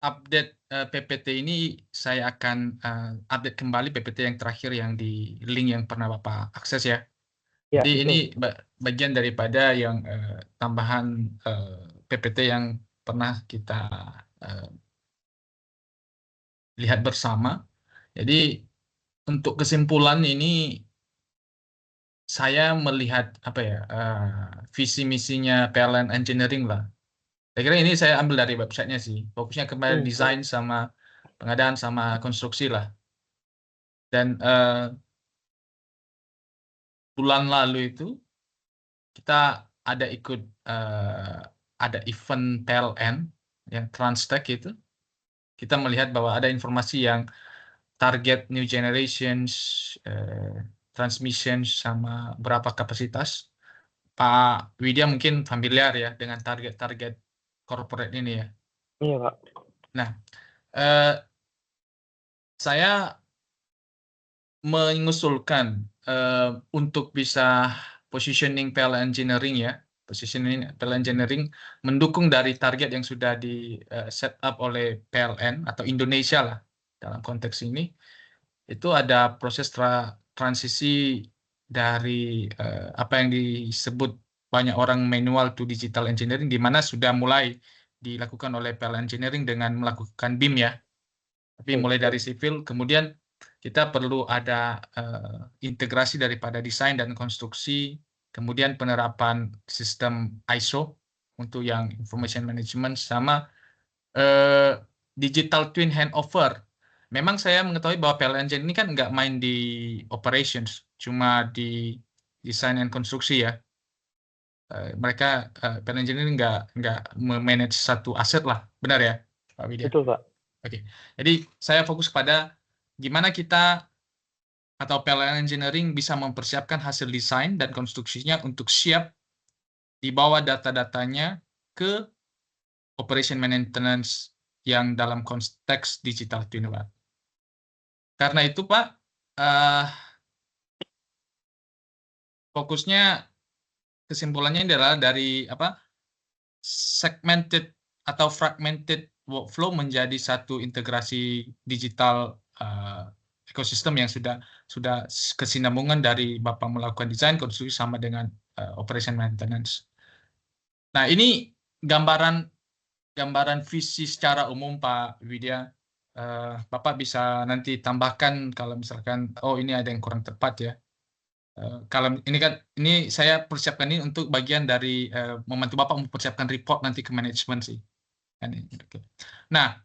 update PPT ini saya akan update kembali PPT yang terakhir yang di link yang pernah Bapak akses ya. Ya, Jadi ini betul. bagian daripada yang tambahan PPT yang pernah kita lihat bersama. Jadi untuk kesimpulan ini saya melihat apa ya visi misinya PLN Engineering lah. Saya kira ini saya ambil dari websitenya sih. Fokusnya kepada desain sama pengadaan sama konstruksi lah. Dan bulan lalu itu kita ada ikut ada event PLN yang Transtech itu. Kita melihat bahwa ada informasi yang target new generations, transmission sama berapa kapasitas. Pak Widya mungkin familiar ya dengan target-target corporate ini ya. Iya, Pak. Nah, saya mengusulkan untuk bisa positioning PLN Engineering ya, positioning PLN Engineering mendukung dari target yang sudah di set up oleh PLN atau Indonesia lah dalam konteks ini. Itu ada proses transisi dari apa yang disebut banyak orang manual to digital engineering, di mana sudah mulai dilakukan oleh PLN Engineering dengan melakukan BIM ya. Tapi mulai dari sipil, kemudian kita perlu ada integrasi daripada desain dan konstruksi, kemudian penerapan sistem ISO untuk yang information management sama digital twin handover. Memang saya mengetahui bahwa PLN ini kan nggak main di operations, cuma di desain dan konstruksi ya. Mereka PLN ini nggak memanage satu aset lah, benar ya, Pak Widya? Betul, Pak. Oke, jadi saya fokus pada gimana kita atau PLN Engineering bisa mempersiapkan hasil desain dan konstruksinya untuk siap dibawa data-datanya ke operation maintenance yang dalam konteks digital twin, Pak. Karena itu, Pak, fokusnya kesimpulannya adalah dari segmented atau fragmented workflow menjadi satu integrasi digital ekosistem yang sudah kesinambungan dari Bapak melakukan desain konstruksi sama dengan operation maintenance. Nah, ini gambaran visi secara umum Pak Widya. Bapak bisa nanti tambahkan kalau misalkan ini ada yang kurang tepat ya. Kalau ini saya persiapkan ini untuk bagian dari membantu Bapak mempersiapkan report nanti ke manajemen sih. Nah,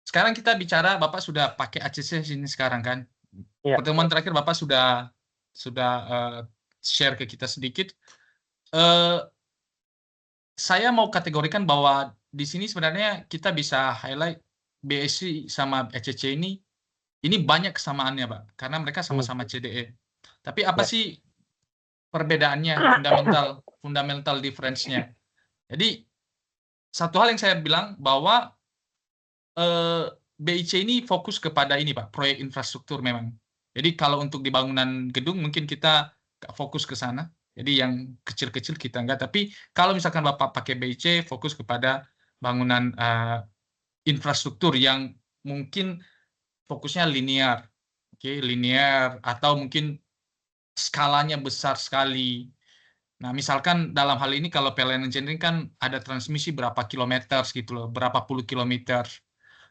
sekarang kita bicara Bapak sudah pakai ACC sini sekarang kan. Ya. Pertemuan terakhir Bapak sudah share ke kita sedikit. Saya mau kategorikan bahwa di sini sebenarnya kita bisa highlight BSC sama ECC ini banyak kesamaannya, Pak, karena mereka sama-sama CDE. Tapi apa sih perbedaannya, fundamental difference-nya? Jadi satu hal yang saya bilang bahwa BIC ini fokus kepada ini, Pak, proyek infrastruktur memang. Jadi kalau untuk di bangunan gedung mungkin kita nggak fokus ke sana. Jadi yang kecil-kecil kita enggak. Tapi kalau misalkan Bapak pakai BIC, fokus kepada bangunan infrastruktur yang mungkin fokusnya linear. Oke, linear atau mungkin skalanya besar sekali. Nah, misalkan dalam hal ini kalau PLN Engineering kan ada transmisi berapa kilometer gitu loh, berapa puluh kilometer.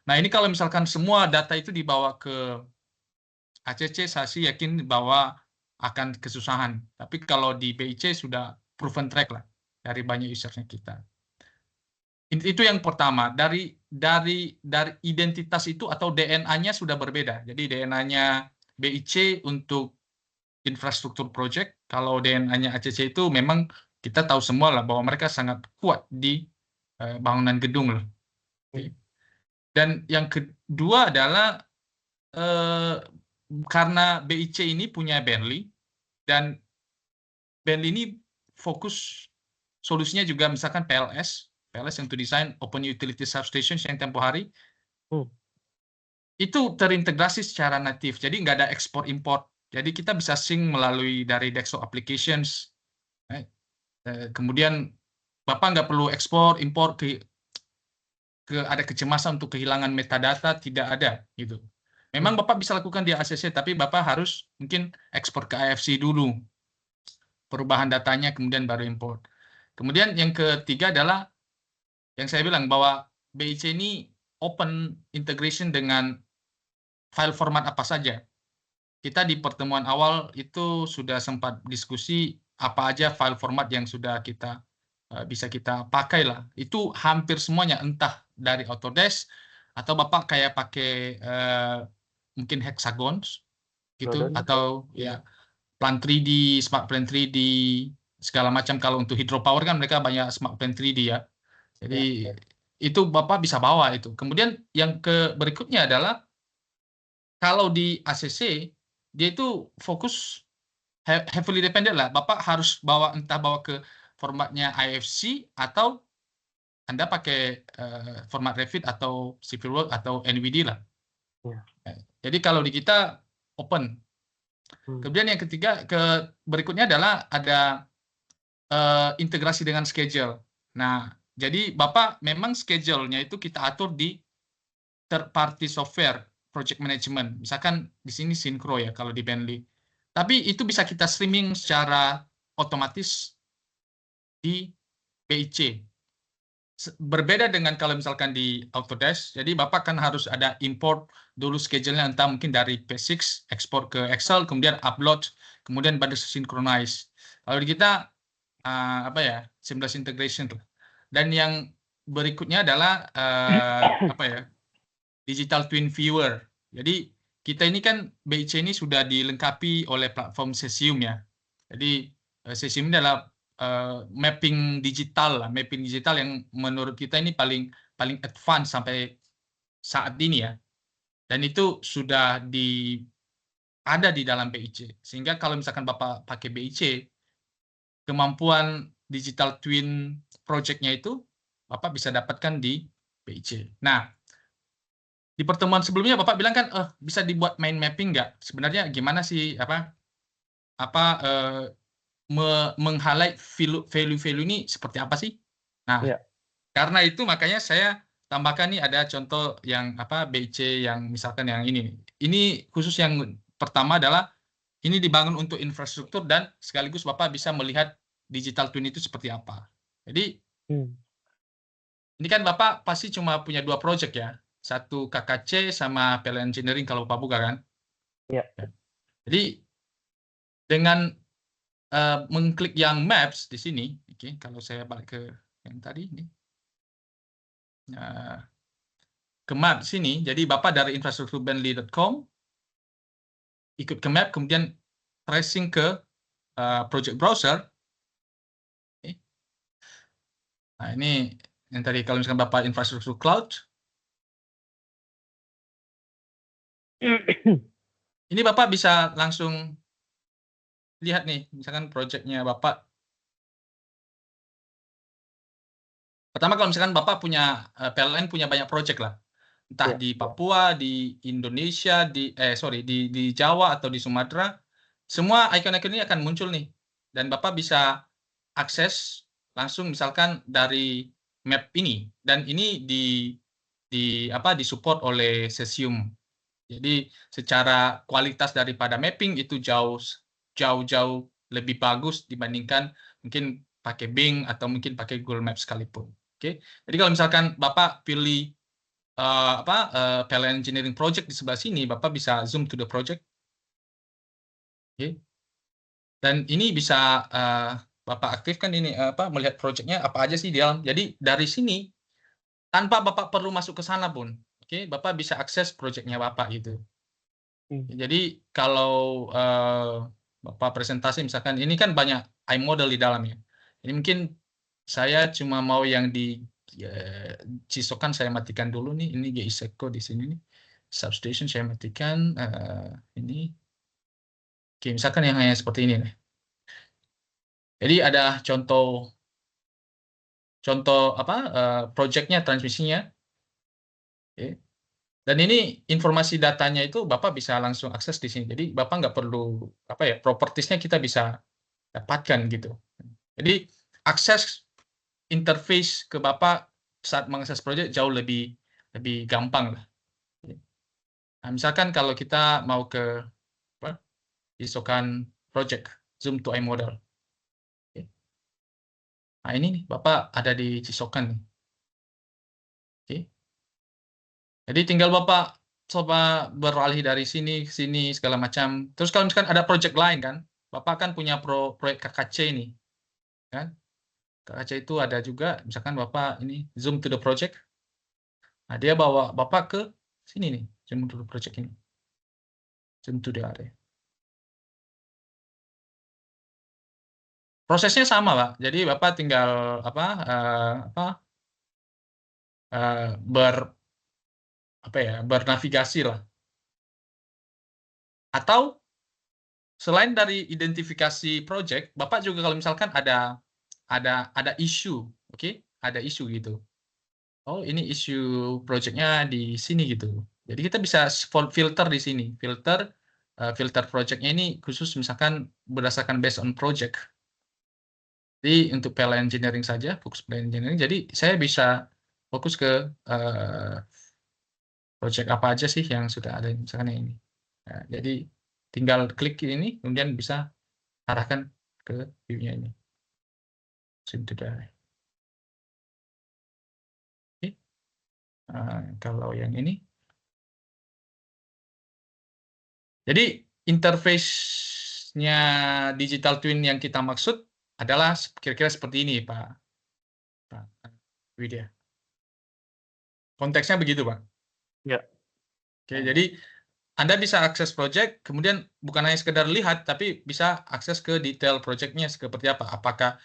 Nah, ini kalau misalkan semua data itu dibawa ke ACC, saya sih yakin bahwa akan kesusahan. Tapi kalau di BIC sudah proven track lah dari banyak usernya kita. Itu yang pertama. Dari identitas itu atau DNA-nya sudah berbeda. Jadi DNA-nya BIC untuk infrastruktur project, kalau DNA-nya ACC itu memang kita tahu semua lah bahwa mereka sangat kuat di bangunan gedung loh. Dan yang kedua adalah karena BIC ini punya Bentley, dan Bentley ini fokus solusinya juga misalkan PLS yang to design Open Utility Substations yang tempo hari, itu terintegrasi secara natif, jadi nggak ada ekspor-import. Jadi kita bisa sync melalui dari desktop applications. Kemudian Bapak nggak perlu ekspor, import ke ada kecemasan untuk kehilangan metadata, tidak ada gitu. Memang Bapak bisa lakukan di ACC, tapi Bapak harus mungkin ekspor ke AFC dulu, perubahan datanya, kemudian baru import. Kemudian yang ketiga adalah yang saya bilang bahwa BIC ini open integration dengan file format apa saja. Kita di pertemuan awal itu sudah sempat diskusi apa aja file format yang sudah kita bisa kita pakai lah. Itu hampir semuanya, entah dari Autodesk atau Bapak kayak pakai mungkin Hexagons gitu, atau ya Plan 3D, Smart Plan 3D, segala macam. Kalau untuk hydropower kan mereka banyak Smart Plan 3D ya. Jadi itu Bapak bisa bawa itu. Kemudian yang berikutnya adalah kalau di ACC dia itu fokus heavily dependent lah. Bapak harus entah bawa ke formatnya IFC atau Anda pakai format Revit atau Civilworks atau NVIDIA lah. Jadi kalau di kita open. Kemudian yang ketiga, berikutnya adalah ada integrasi dengan schedule. Nah, jadi Bapak memang schedule-nya itu kita atur di third party software project management. Misalkan di sini Synchro ya kalau di Bentley. Tapi itu bisa kita streaming secara otomatis di BIC. Berbeda dengan kalau misalkan di Autodesk, jadi Bapak kan harus ada import dulu schedule-nya, entah mungkin dari P6, ekspor ke Excel, kemudian upload, kemudian baru synchronize. Kalau di kita, apa ya, seamless integration tuh. Dan yang berikutnya adalah, apa ya, digital twin viewer. Jadi kita ini kan BIC ini sudah dilengkapi oleh platform Cesium ya. Jadi Cesium ini adalah mapping digital yang menurut kita ini paling advance sampai saat ini ya. Dan itu sudah ada di dalam BIC. Sehingga kalau misalkan Bapak pakai BIC, kemampuan digital twin project-nya itu Bapak bisa dapatkan di BIC. Nah, di pertemuan sebelumnya Bapak bilang kan bisa dibuat mind mapping nggak? Sebenarnya gimana sih meng-highlight value ini seperti apa sih? Nah, karena itu makanya saya tambahkan nih ada contoh yang BIC yang misalkan yang ini. Ini khusus yang pertama adalah ini dibangun untuk infrastruktur dan sekaligus Bapak bisa melihat digital twin itu seperti apa. Jadi ini kan Bapak pasti cuma punya 2 project ya. Satu KKC sama PLN Engineering kalau Bapak buka kan. Jadi dengan mengklik yang maps di sini, kalau saya balik ke yang tadi ini, ke map sini, jadi Bapak dari infrastrukturbentley.com ikut ke map, kemudian tracing ke project browser. Nah ini yang tadi kalau misalkan Bapak infrastruktur cloud, ini Bapak bisa langsung lihat nih, misalkan projectnya Bapak. Pertama kalau misalkan Bapak punya PLN punya banyak project lah, entah di Papua, di Indonesia, di Jawa atau di Sumatera, semua icon-icon ini akan muncul nih, dan Bapak bisa akses langsung misalkan dari map ini, dan ini disupport oleh Cesium. Jadi secara kualitas daripada mapping itu jauh lebih bagus dibandingkan mungkin pakai Bing atau mungkin pakai Google Maps sekalipun. Jadi kalau misalkan Bapak pilih PLN Engineering Project di sebelah sini, Bapak bisa zoom to the project. Dan ini bisa Bapak aktifkan ini melihat projectnya apa aja sih di dalam. Jadi dari sini tanpa Bapak perlu masuk ke sana pun, Bapak bisa akses projectnya Bapak gitu. Jadi kalau Bapak presentasi misalkan ini kan banyak iModel di dalamnya. Ini mungkin saya cuma mau yang di Cisokan saya matikan dulu nih. Ini GISECO di sini nih. Substation saya matikan. Ini. Misalkan yang hanya seperti ini nih. Jadi ada contoh projectnya, transmisinya. Dan ini informasi datanya itu Bapak bisa langsung akses di sini. Jadi Bapak nggak perlu propertiesnya kita bisa dapatkan gitu. Jadi akses interface ke Bapak saat mengakses project jauh lebih gampang lah. Nah, misalkan kalau kita mau ke isokan project Zoom to iModel. Nah, ini nih, Bapak ada di Cisokan nih. Oke. Jadi tinggal Bapak coba beralih dari sini ke sini segala macam. Terus kalau misalkan ada project lain kan, Bapak kan punya proyek KKC ini, kan? KKC itu ada juga, misalkan Bapak ini zoom to the project. Nah, dia bawa Bapak ke sini nih, zoom to the project ini. Zoom to the area. Prosesnya sama, Pak. Jadi Bapak tinggal bernavigasi lah. Atau selain dari identifikasi project, Bapak juga kalau misalkan ada isu, oke? Ada isu gitu. Oh, ini isu projectnya di sini gitu. Jadi kita bisa filter di sini. Filter projectnya ini khusus misalkan berdasarkan based on project. Jadi untuk PLN engineering saja, fokus PLN engineering. Jadi saya bisa fokus ke project apa aja sih yang sudah ada misalkan yang ini. Nah, jadi tinggal klik ini, kemudian bisa arahkan ke view-nya ini. Sudah. Oke. Kalau yang ini. Jadi interface-nya digital twin yang kita maksud adalah kira-kira seperti ini, Pak Widya. Konteksnya begitu, Pak. Ya. Oke, jadi Anda bisa akses project, kemudian bukan hanya sekedar lihat, tapi bisa akses ke detail projectnya seperti apa. Apakah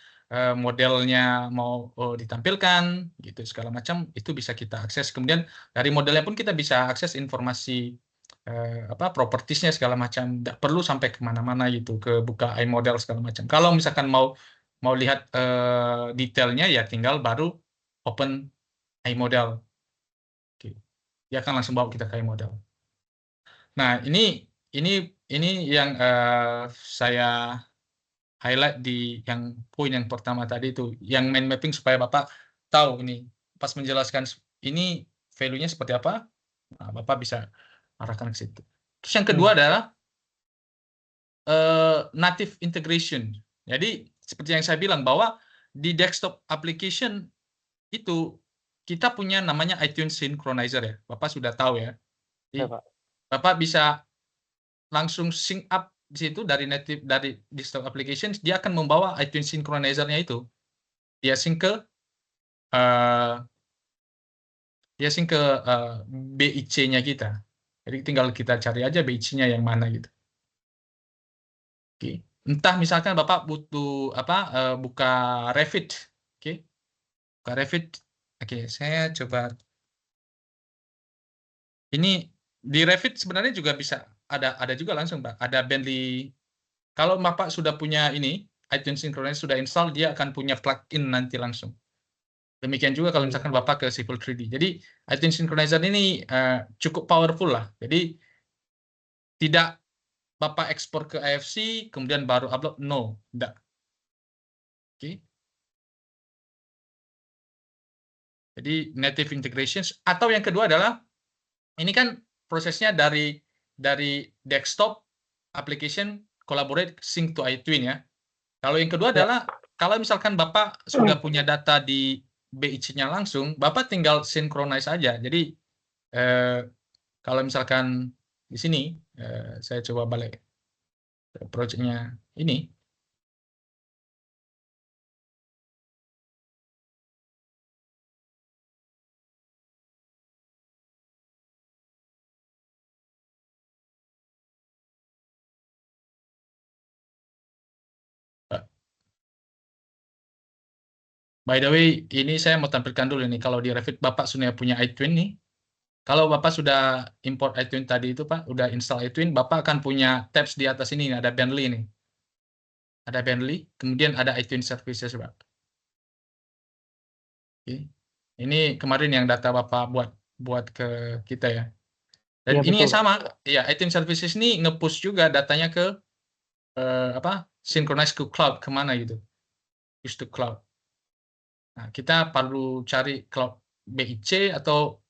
modelnya mau ditampilkan, gitu segala macam, itu bisa kita akses. Kemudian dari modelnya pun kita bisa akses informasi propertiesnya segala macam. Tidak perlu sampai kemana-mana gitu, ke buka iModel segala macam. Kalau misalkan mau lihat detailnya, ya tinggal baru open iModel. Oke. Dia akan langsung bawa kita ke iModel. Nah, ini yang saya highlight di yang poin yang pertama tadi itu, yang mind mapping supaya Bapak tahu ini pas menjelaskan ini value-nya seperti apa, nah, Bapak bisa arahkan ke situ. Terus yang kedua adalah native integration. Jadi seperti yang saya bilang bahwa di desktop application itu kita punya namanya iTunes Synchronizer ya. Bapak sudah tahu ya. Jadi, Ya, Pak. Bapak bisa langsung sync up di situ dari desktop applications, dia akan membawa iTunes Synchronizer-nya itu. Dia sync ke BIC-nya kita. Jadi tinggal kita cari aja BIC-nya yang mana gitu. Oke. Entah misalkan Bapak butuh buka Revit. Oke. Buka Revit. Oke, saya coba. Ini di Revit sebenarnya juga bisa ada juga langsung, Pak. Ada Bentley. Kalau Bapak sudah punya ini, iTunes Synchronizer sudah install, dia akan punya plugin nanti langsung. Demikian juga kalau misalkan Bapak ke Civil 3D. Jadi iTunes Synchronizer ini cukup powerful lah. Jadi tidak Bapak ekspor ke AFC, kemudian baru upload. No, tidak. Oke. Jadi native integrations. Atau yang kedua adalah, ini kan prosesnya dari desktop application collaborate sync to iTwin ya. Kalau yang kedua adalah, kalau misalkan Bapak sudah punya data di BIC-nya langsung, Bapak tinggal synchronize aja. Jadi kalau misalkan di sini, saya coba balik project-nya ini. By the way, ini saya mau tampilkan dulu nih. Kalau di Revit Bapak sudah punya iTwin nih. Kalau Bapak sudah import iTwin tadi itu Pak, udah install iTwin, Bapak akan punya tabs di atas ini. Ada Bentley nih. Ada Bentley, kemudian ada iTwin Services Pak. Oke. Ini kemarin yang data Bapak buat ke kita ya. Dan Ya, ini yang betul. sama, ya iTwin Services ini nge-push juga datanya ke synchronize ke cloud, kemana gitu. Push to cloud. Nah, kita perlu cari cloud BIC atau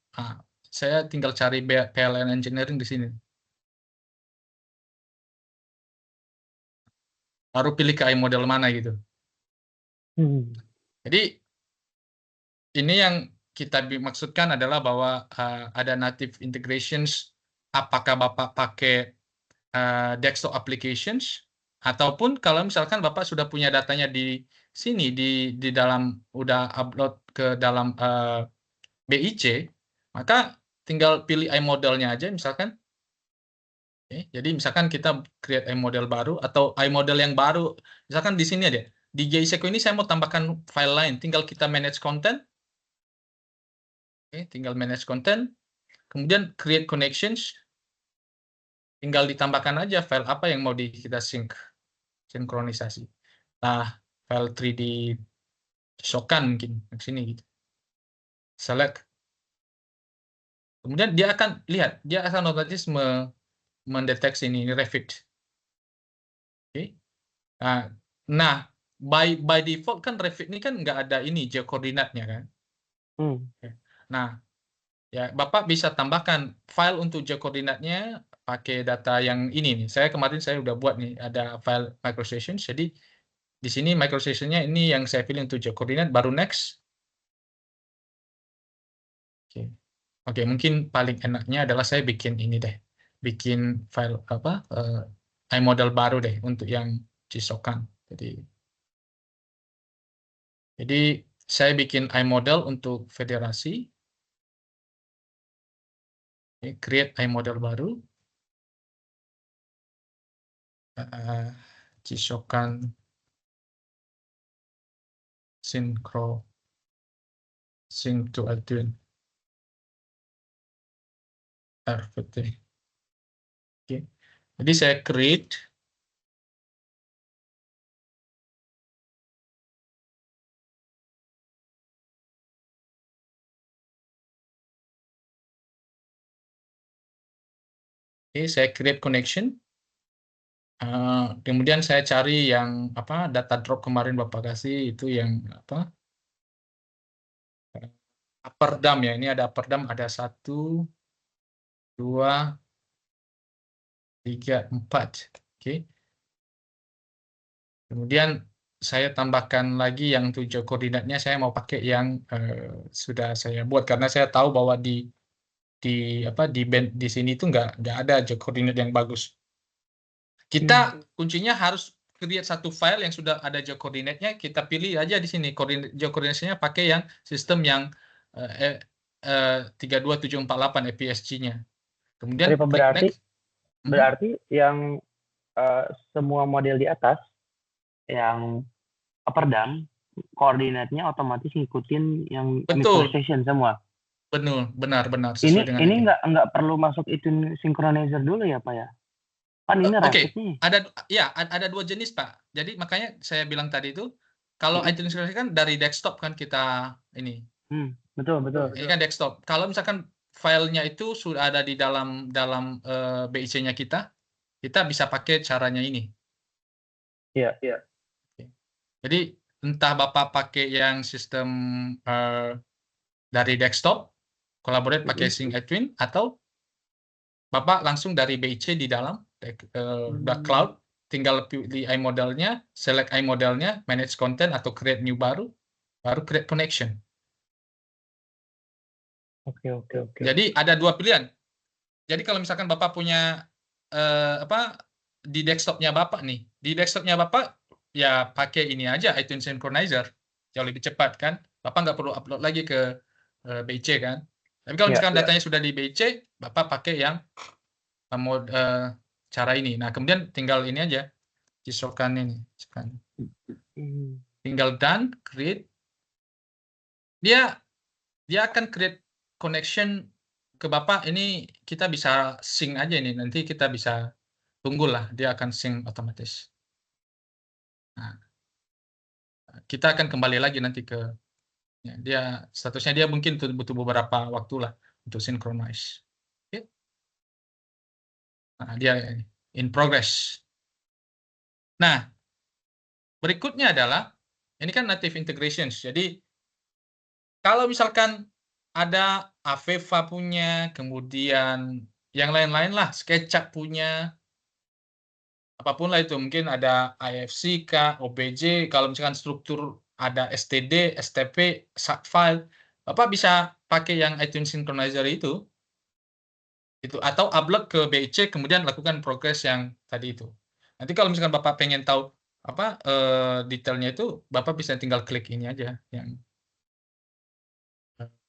saya tinggal cari PLN Engineering di sini. Baru pilih ke iModel mana gitu. Jadi ini yang kita maksudkan adalah bahwa ada native integrations. Apakah Bapak pakai desktop applications, ataupun kalau misalkan Bapak sudah punya datanya di sini di dalam udah upload ke dalam BIC, maka tinggal pilih iModelnya aja misalkan. Jadi misalkan kita create iModel baru atau iModel yang baru, misalkan di sini ada di JSeco ini saya mau tambahkan file lain, tinggal kita manage content. Tinggal manage content, kemudian create connections, tinggal ditambahkan aja file apa yang mau kita sinkronisasi. Nah, file 3D sokan mungkin di sini gitu. Select. Kemudian dia akan lihat, dia akan otomatis mendeteksi ini refit. Oke. Nah, by default kan refit ini kan nggak ada ini geokoordinatnya kan. Nah, ya Bapak bisa tambahkan file untuk geokoordinatnya pakai data yang ini nih. Kemarin saya udah buat nih, ada file microsessions. Jadi di sini microsessionnya ini yang saya pilih untuk geokoordinat, baru next. Oke, mungkin paling enaknya adalah saya bikin ini deh. Bikin file apa iModel baru deh untuk yang Cisokan. Jadi saya bikin iModel untuk federasi. Create iModel baru. Cisokan sync to Altitude RVT. Oke. Jadi saya create. Oke, saya create connection. Kemudian saya cari yang apa data drop kemarin Bapak kasih itu yang apa upper dam ya. Ini ada upper dam, ada 1, 2, 3, 4. Oke. Kemudian saya tambahkan lagi yang tujuh koordinatnya, saya mau pakai yang sudah saya buat karena saya tahu bahwa di band di sini itu nggak ada koordinat yang bagus. Kita kuncinya harus create satu file yang sudah ada geokoordinatnya, kita pilih aja di sini geokoordinatnya pakai yang sistem yang 32748 APSG-nya. Kemudian berarti yang semua model di atas yang upper dam koordinatnya otomatis ngikutin yang microsession semua. Benar sesuai dengan ini nggak perlu masuk itu synchronizer dulu ya Pak ya? Kan ini Oke, nih. ada 2 jenis Pak. Jadi makanya saya bilang tadi itu kalau iTunes kan dari desktop kan kita ini. Betul. Ini kan desktop. Kalau misalkan filenya itu sudah ada di dalam BIC-nya kita bisa pakai caranya ini. Iya. Jadi entah Bapak pakai yang sistem dari desktop, collaborate pakai SyncEdwin, atau Bapak langsung dari BIC di dalam cloud, tinggal pilih iModelnya, select iModelnya, manage content atau create new baru create connection. Oke. Jadi ada 2 pilihan. Jadi kalau misalkan Bapak punya di desktopnya Bapak nih, di desktopnya Bapak ya pakai ini aja iTunes Synchronizer, jauh lebih cepat kan. Bapak nggak perlu upload lagi ke BIC kan. Tapi kalau misalkan datanya sudah di BIC, Bapak pakai yang cara ini. Nah, kemudian tinggal ini aja, Cisokan ini. Tinggal done, create. Dia akan create connection ke Bapak. Ini kita bisa sync aja ini. Nanti kita bisa tunggulah, dia akan sync otomatis. Nah, kita akan kembali lagi nanti ke dia statusnya, dia mungkin butuh beberapa waktu lah untuk synchronize. Okay. Nah, dia in progress. Nah, berikutnya adalah ini kan native integrations. Jadi kalau misalkan ada Aveva punya, kemudian yang lain-lain lah, SketchUp punya, apapun lah itu, mungkin ada IFC kah, OBJ, kalau misalkan struktur ada STD, STP, file, Bapak bisa pakai yang iTunes Synchronizer itu atau upload ke BIC kemudian lakukan progres yang tadi itu. Nanti kalau misalkan Bapak pengen tahu apa detailnya itu, Bapak bisa tinggal klik ini aja yang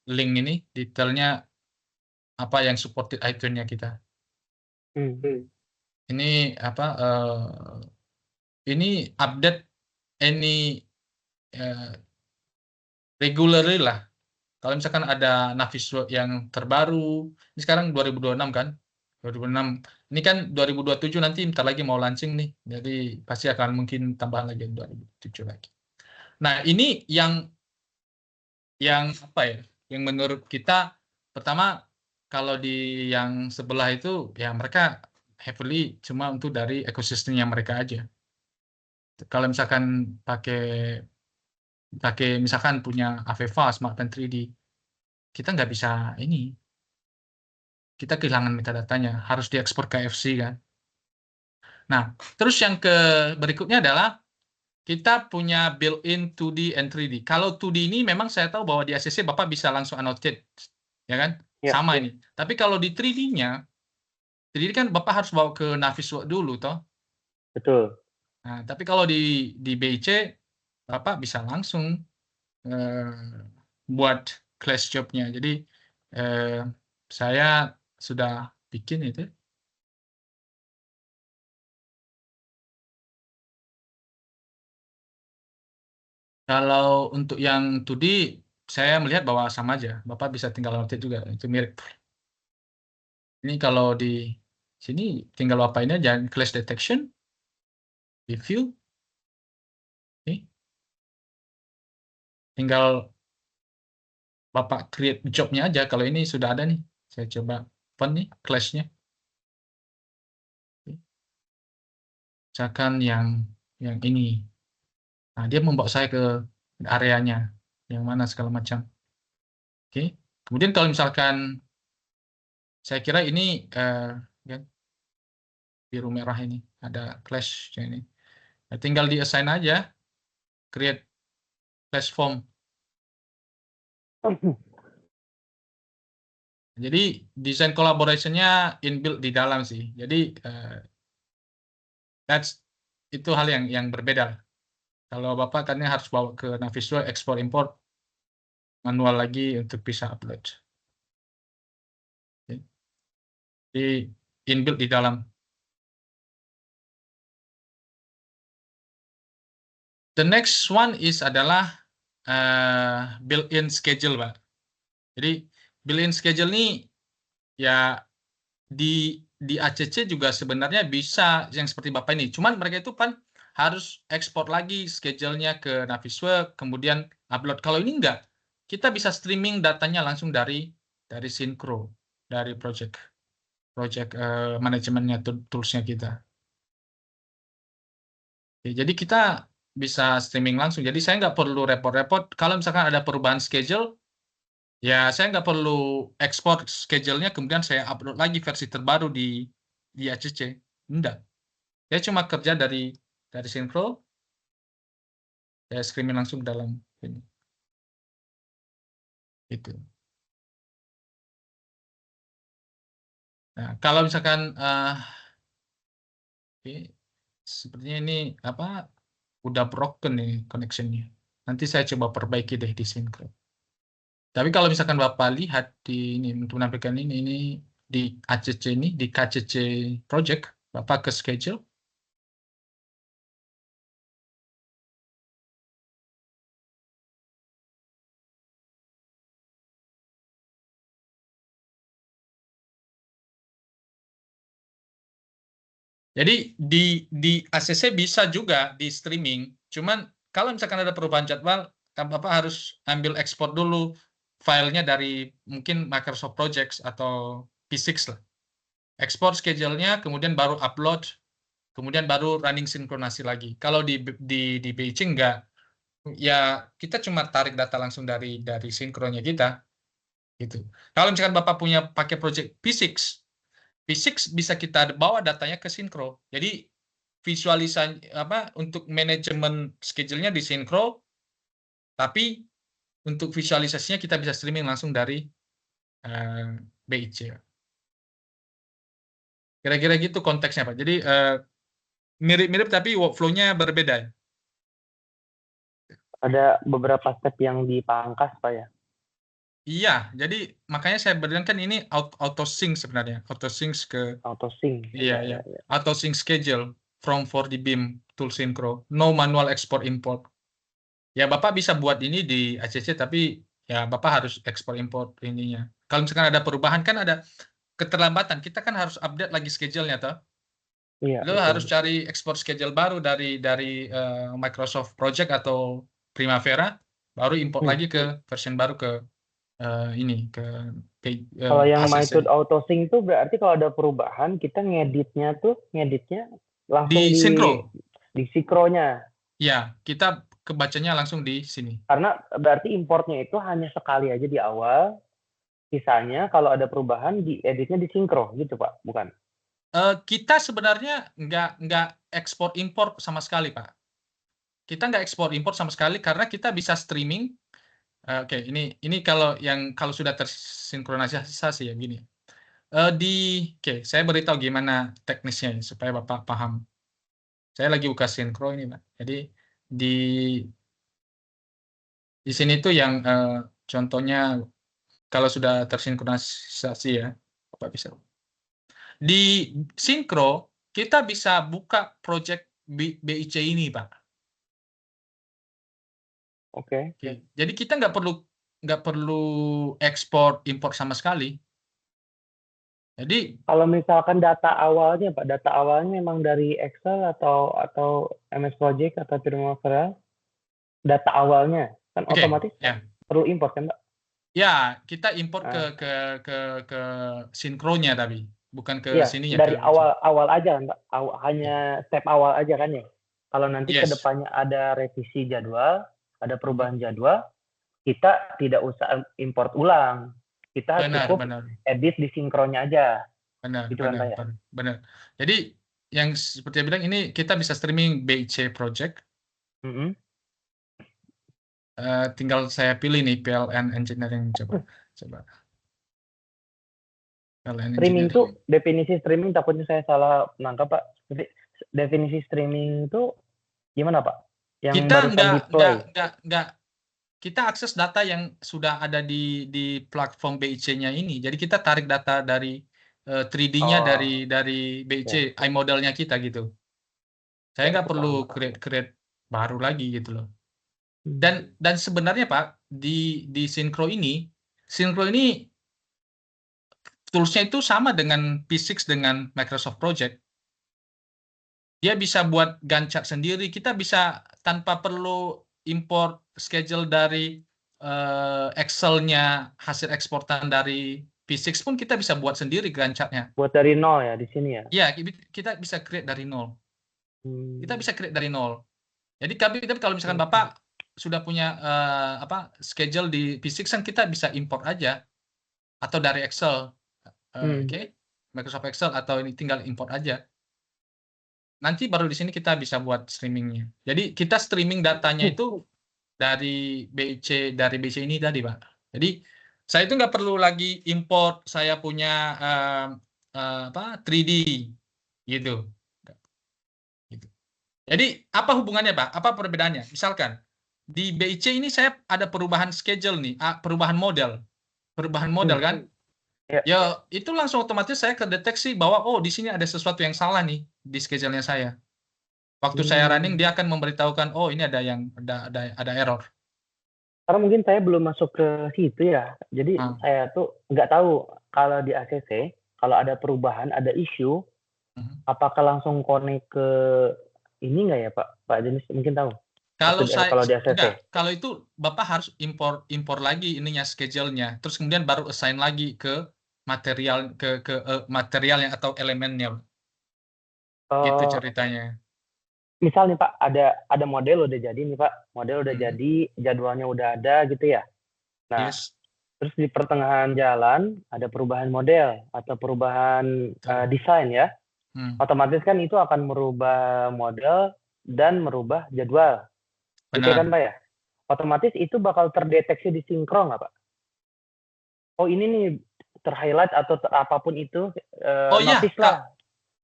link ini, detailnya apa yang supported iTunes-nya kita. Ini apa ini update any regularly lah. Kalau misalkan ada Navisworks yang terbaru, ini sekarang 2026 kan? 2006. Ini kan 2027 nanti bentar lagi mau launching nih. Jadi pasti akan mungkin tambahan lagi 2007 lagi. Nah, ini yang apa ya? Yang menurut kita pertama kalau di yang sebelah itu ya mereka heavily cuma untuk dari ekosistemnya mereka aja. Kalau misalkan pakai misalkan punya Aveva Smart Pen 3D, kita nggak bisa ini. Kita kehilangan metadatanya, harus diekspor ke FC kan. Nah, terus yang berikutnya adalah kita punya built-in 2D and 3D. Kalau 2D ini memang saya tahu bahwa di ACC Bapak bisa langsung annotate, ya kan? Ya. Sama ini. Tapi kalau di 3D-nya, 3D kan Bapak harus bawa ke Navisworks dulu, toh. Betul. Nah, tapi kalau di BIC, Bapak bisa langsung buat class job-nya. Jadi saya sudah bikin itu. Kalau untuk yang 2D, saya melihat bahwa sama aja. Bapak bisa tinggal annotate juga, itu mirip. Ini kalau di sini tinggal Bapak ini aja, class detection, review. Ini. Tinggal Bapak create job-nya aja. Kalau ini sudah ada nih. Saya coba open nih, class-nya. Misalkan yang ini. Nah, dia membawa saya ke areanya. Yang mana segala macam. Oke. Kemudian kalau misalkan saya kira ini biru merah ini ada clash ini. Nah, tinggal di assign aja, create class form. Jadi desain collaboration-nya inbuilt di dalam sih. Jadi itu hal yang berbeda. Kalau Bapak kan harus bawa ke Navisworks export import manual lagi untuk bisa upload. Jadi inbuilt di dalam. The next one adalah built-in schedule, Pak. Jadi built-in schedule ini ya di ACC juga sebenarnya bisa yang seperti Bapak ini. Cuman mereka itu kan harus ekspor lagi schedule-nya ke Navisworks, kemudian upload. Kalau ini enggak, kita bisa streaming datanya langsung dari Synchro, dari project manajemennya, tools-nya kita. Oke, jadi kita bisa streaming langsung. Jadi saya nggak perlu repot-repot. Kalau misalkan ada perubahan schedule, ya saya nggak perlu ekspor schedule-nya, kemudian saya upload lagi versi terbaru di ACC. Enggak. Saya cuma kerja dari Synchro, saya streaming langsung dalam ini. Itu. Nah, kalau misalkan sepertinya ini udah broken nih connection-nya. Nanti saya coba perbaiki deh di Synchro. Tapi kalau misalkan Bapak lihat di ini untuk menampilkan ini di ACC ini, di KCC project, Bapak ke schedule. Jadi di ACC bisa juga di streaming. Cuman kalau misalkan ada perubahan jadwal, Bapak harus ambil ekspor dulu filenya dari mungkin Microsoft Projects atau P6 lah. Ekspor schedule-nya, kemudian baru upload, kemudian baru running sinkronasi lagi. Kalau di Beijing enggak, ya kita cuma tarik data langsung dari sinkronnya kita. gitu. Kalau misalkan Bapak punya pakai project P6 bisa kita bawa datanya ke Synchro. Jadi visualisasi untuk manajemen schedule-nya di Synchro, tapi untuk visualisasinya kita bisa streaming langsung dari BIC. Kira-kira gitu konteksnya, Pak. Jadi mirip-mirip tapi workflow-nya berbeda. Ada beberapa step yang dipangkas, Pak ya? Iya, jadi makanya saya bilang kan ini auto sync sebenarnya, auto sync ke Auto sync. iya, auto sync schedule from 4D Beam tool Synchro, no manual export import. Ya Bapak bisa buat ini di ACC tapi ya Bapak harus ekspor import ininya. Kalau misalkan ada perubahan kan ada keterlambatan, kita kan harus update lagi schedule-nya toh. Iya, Lo harus cari ekspor schedule baru dari Microsoft Project atau Primavera, baru import lagi ke version baru ke ini ke Kalau yang ACC. method auto sync tuh berarti kalau ada perubahan kita ngeditnya langsung Di Synchro. di Synchro-nya. Ya, kita kebacanya langsung di sini. Karena berarti importnya itu hanya sekali aja di awal, sisanya kalau ada perubahan di editnya di Synchro gitu Pak, bukan? Kita sebenarnya nggak ekspor impor sama sekali Pak. Kita nggak ekspor impor sama sekali karena kita bisa streaming. Oke, ini kalau sudah tersinkronisasi ya gini. Saya beritahu gimana teknisnya supaya Bapak paham. Saya lagi buka Synchro ini, Pak. Jadi di sini tuh yang contohnya kalau sudah tersinkronisasi ya, Bapak bisa. Di Synchro kita bisa buka project BIC ini, Pak. Oke. Jadi kita nggak perlu ekspor impor sama sekali. Jadi kalau misalkan data awalnya Pak, data awalnya memang dari Excel atau MS Project atau Primavera, data awalnya kan otomatis perlu import kan Pak? Ya, kita import ke Synchro-nya tapi bukan ke sininya. Dari awal aja kan Pak, hanya step awal aja kan ya. Kalau nanti kedepannya ada revisi jadwal, ada perubahan jadwal, kita tidak usah import ulang. Kita cukup edit di Synchro-nya aja. Benar, gitu kan, Pak ya? Benar. Jadi yang seperti saya bilang ini kita bisa streaming BIC project. Tinggal saya pilih nih PLN Engineering coba. PLN Streaming itu definisi streaming takutnya saya salah menangkap Pak. Definisi streaming itu gimana Pak? Yang kita nggak kita akses data yang sudah ada di platform BIC-nya ini. Jadi kita tarik data dari 3D-nya dari BIC, iModel-nya kita gitu. Saya nggak perlu create baru lagi gitu loh. Dan sebenarnya Pak di Synchro ini tools-nya itu sama dengan P6 dengan Microsoft Project. Dia bisa buat Gantt chart sendiri. Kita bisa tanpa perlu import schedule dari Excel-nya, hasil eksportan dari P6 pun kita bisa buat sendiri Gantt chart-nya. Buat dari nol ya di sini ya? Iya, kita bisa create dari nol. Kita bisa create dari nol. Jadi tapi kalau misalkan Bapak sudah punya schedule di P6 kan kita bisa import aja atau dari Excel. Microsoft Excel atau ini tinggal import aja. Nanti baru di sini kita bisa buat streamingnya. Jadi kita streaming datanya itu dari BIC ini tadi Pak. Jadi saya itu nggak perlu lagi import saya punya 3D gitu. Jadi apa hubungannya Pak? Apa perbedaannya? Misalkan di BIC ini saya ada perubahan schedule nih, perubahan model kan? Ya itu langsung otomatis saya kedeteksi bahwa di sini ada sesuatu yang salah nih di schedule-nya saya. Waktu saya running dia akan memberitahukan ini ada error. Karena mungkin saya belum masuk ke situ ya. Jadi saya tuh nggak tahu kalau di ACC kalau ada perubahan, ada isu, apakah langsung connect ke ini nggak ya Pak Jenis mungkin tahu. Kalau di ACC. Kalau itu Bapak harus impor lagi ininya schedule-nya, terus kemudian baru assign lagi ke material materialnya atau elemennya. Gitu ceritanya. Misal nih Pak, ada model udah jadi nih Pak, model udah jadi, jadwalnya udah ada gitu ya. Nah, Terus di pertengahan jalan ada perubahan model atau perubahan desain ya. Otomatis kan itu akan merubah model dan merubah jadwal. Gitu kan Pak ya? Otomatis itu bakal terdeteksi di sinkron nggak Pak? Oh ini nih terhighlight atau apapun itu notice lah.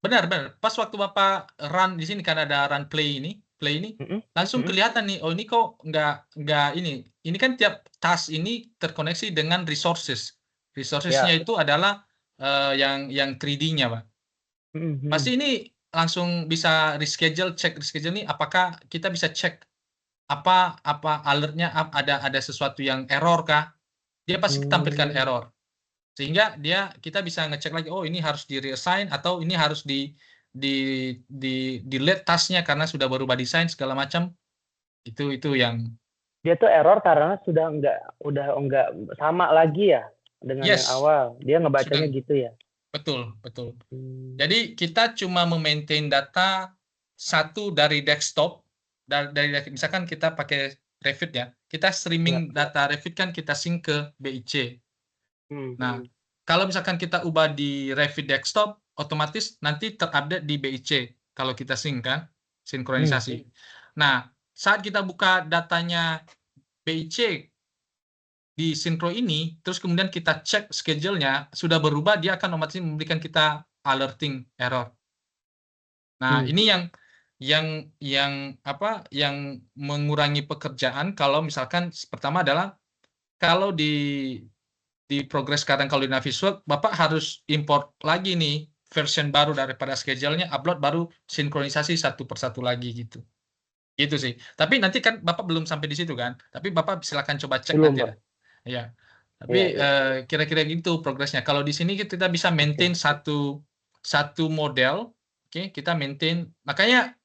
Benar. Pas waktu Bapak run di sini kan ada run play ini, langsung kelihatan nih. Oh ini kok nggak ini. Ini kan tiap task ini terkoneksi dengan resources. Resourcesnya itu adalah yang 3D-nya, Pak. Pasti ini langsung bisa cek reschedule nih. Apakah kita bisa cek apa alertnya ada sesuatu yang error kah? Dia pasti tampilkan error. Sehingga kita bisa ngecek lagi, oh ini harus di reassign atau ini harus di delete tasknya karena sudah berubah desain segala macam. Itu yang dia tuh error karena sudah enggak sama lagi ya dengan yang awal. Dia ngebacanya gitu ya. Betul. Jadi kita cuma memaintain data satu dari desktop dari misalkan kita pakai Revit ya. Kita streaming data Revit kan kita sync ke BIC. Nah, kalau misalkan kita ubah di Revit desktop, otomatis nanti terupdate di BIC kalau kita sync kan, sinkronisasi. Nah, saat kita buka datanya BIC di sinkro ini, terus kemudian kita cek schedule-nya sudah berubah, dia akan otomatis memberikan kita alerting error. Nah, ini yang mengurangi pekerjaan kalau misalkan pertama adalah kalau di progres sekarang kalau di Navisworks, Bapak harus import lagi nih version baru daripada schedule-nya, upload baru sinkronisasi satu persatu lagi gitu. Gitu sih. Tapi nanti kan Bapak belum sampai di situ kan. Tapi Bapak silakan coba cek nanti lah. Ya. Tapi kira-kira gitu progresnya. Kalau di sini kita bisa maintain satu model, oke, kita maintain. Makanya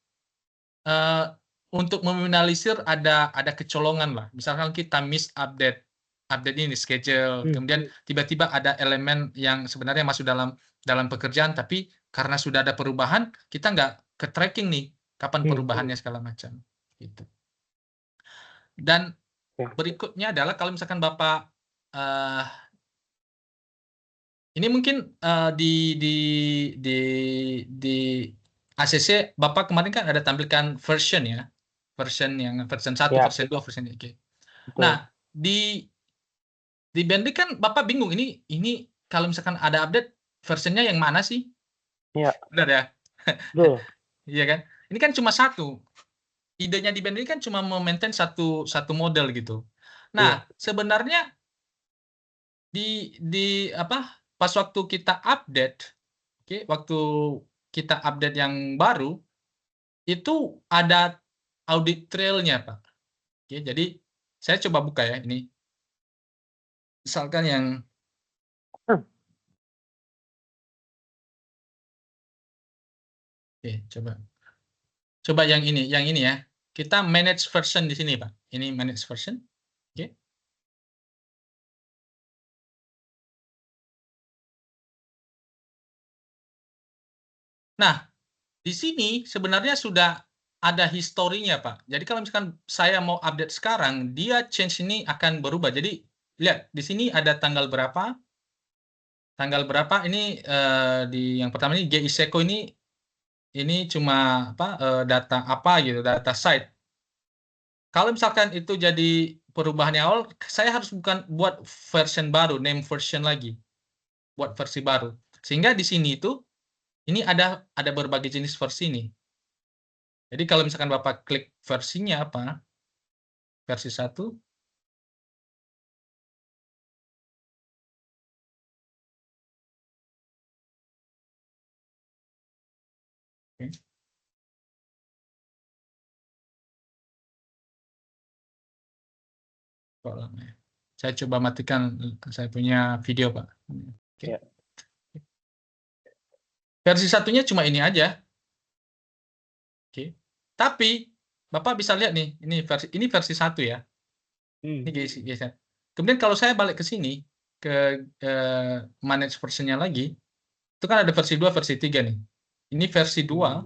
untuk meminimalisir ada kecolongan lah. Misalkan kita miss update ini schedule, kemudian tiba-tiba ada elemen yang sebenarnya masuk dalam pekerjaan, tapi karena sudah ada perubahan, kita nggak ke tracking nih kapan perubahannya segala macam. Gitu. Dan berikutnya adalah kalau misalkan Bapak ini mungkin di ACC Bapak kemarin kan ada tampilkan version ya. Version 1, version 2, version 3. Okay. Nah, di Bentley kan Bapak bingung ini kalau misalkan ada update versionnya yang mana sih? Iya. Benar ya? Betul. Iya kan? Ini kan cuma satu. Idenya di Bentley kan cuma memaintain satu model gitu. Nah, sebenarnya pas waktu kita update, waktu kita update yang baru, itu ada audit trail-nya, Pak. Jadi saya coba buka ya ini. Misalkan yang coba yang ini ya. Kita manage version di sini, Pak. Ini manage version. Oke. Nah, di sini sebenarnya sudah ada historinya, Pak. Jadi kalau misalkan saya mau update sekarang, dia change ini akan berubah. Jadi lihat di sini ada tanggal berapa. Ini di yang pertama ini GISECO ini cuma data apa gitu, data site. Kalau misalkan itu jadi perubahan yang awal, saya harus buat version baru, name version lagi. Buat versi baru. Sehingga di sini itu ini ada berbagai jenis versi nih. Jadi kalau misalkan Bapak klik versinya apa? Versi 1. Oke. Saya coba matikan saya punya video, Pak. Oke. Ya. Versi satunya cuma ini aja. Oke. Tapi Bapak bisa lihat nih, ini versi 1 ya. Ini guys. Kemudian kalau saya balik ke sini ke manage versionnya lagi, itu kan ada versi 2, versi 3 nih. Ini versi 2.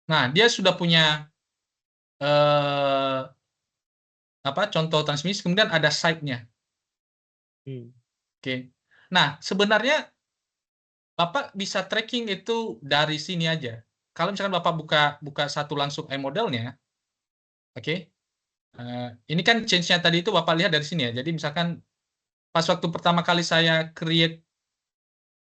Nah, dia sudah punya contoh transmisi, kemudian ada site-nya. Oke. Nah, sebenarnya Bapak bisa tracking itu dari sini aja. Kalau misalkan Bapak buka satu langsung iModel-nya, oke. Ini kan change-nya tadi itu Bapak lihat dari sini ya. Jadi misalkan pas waktu pertama kali saya create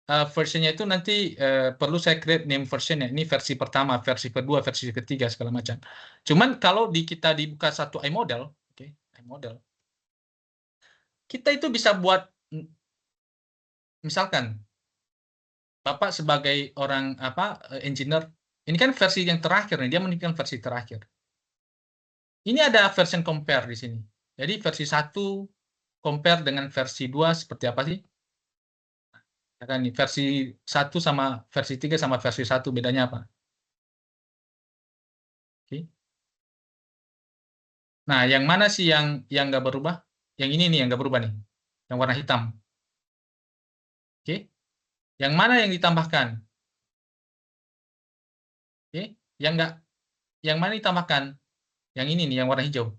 versionnya itu nanti perlu saya create name versionnya. Ini versi pertama, versi kedua, versi ketiga segala macam. Cuman kalau kita dibuka satu iModel, oke, iModel, kita itu bisa buat, misalkan Bapak sebagai orang engineer, ini kan versi yang terakhir nih, dia menunjukkan versi terakhir. Ini ada version compare di sini. Jadi versi 1 compare dengan versi 2 seperti apa sih? Ya kan, versi 1 sama versi 3 sama versi 1 bedanya apa? Oke. Nah, yang mana sih yang nggak berubah? Yang ini nih yang nggak berubah nih, yang warna hitam. Oke. Yang mana yang ditambahkan? Oke. Yang mana ditambahkan? Yang ini nih, yang warna hijau.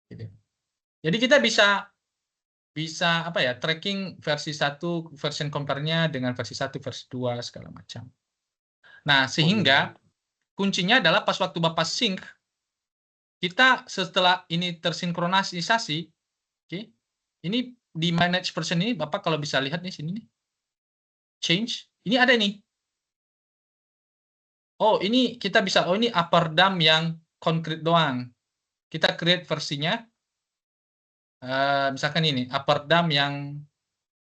Gitu. Jadi kita bisa tracking versi 1, version compare-nya dengan versi 1, versi 2 segala macam. Nah, sehingga kuncinya adalah pas waktu Bapak sync, kita setelah ini tersinkronisasi, oke. Ini di manage version ini Bapak kalau bisa lihat nih sini nih. Change, ini ada nih. Oh, ini kita bisa, ini upper dam yang concrete doang. Kita create versinya, misalkan ini, upper dam yang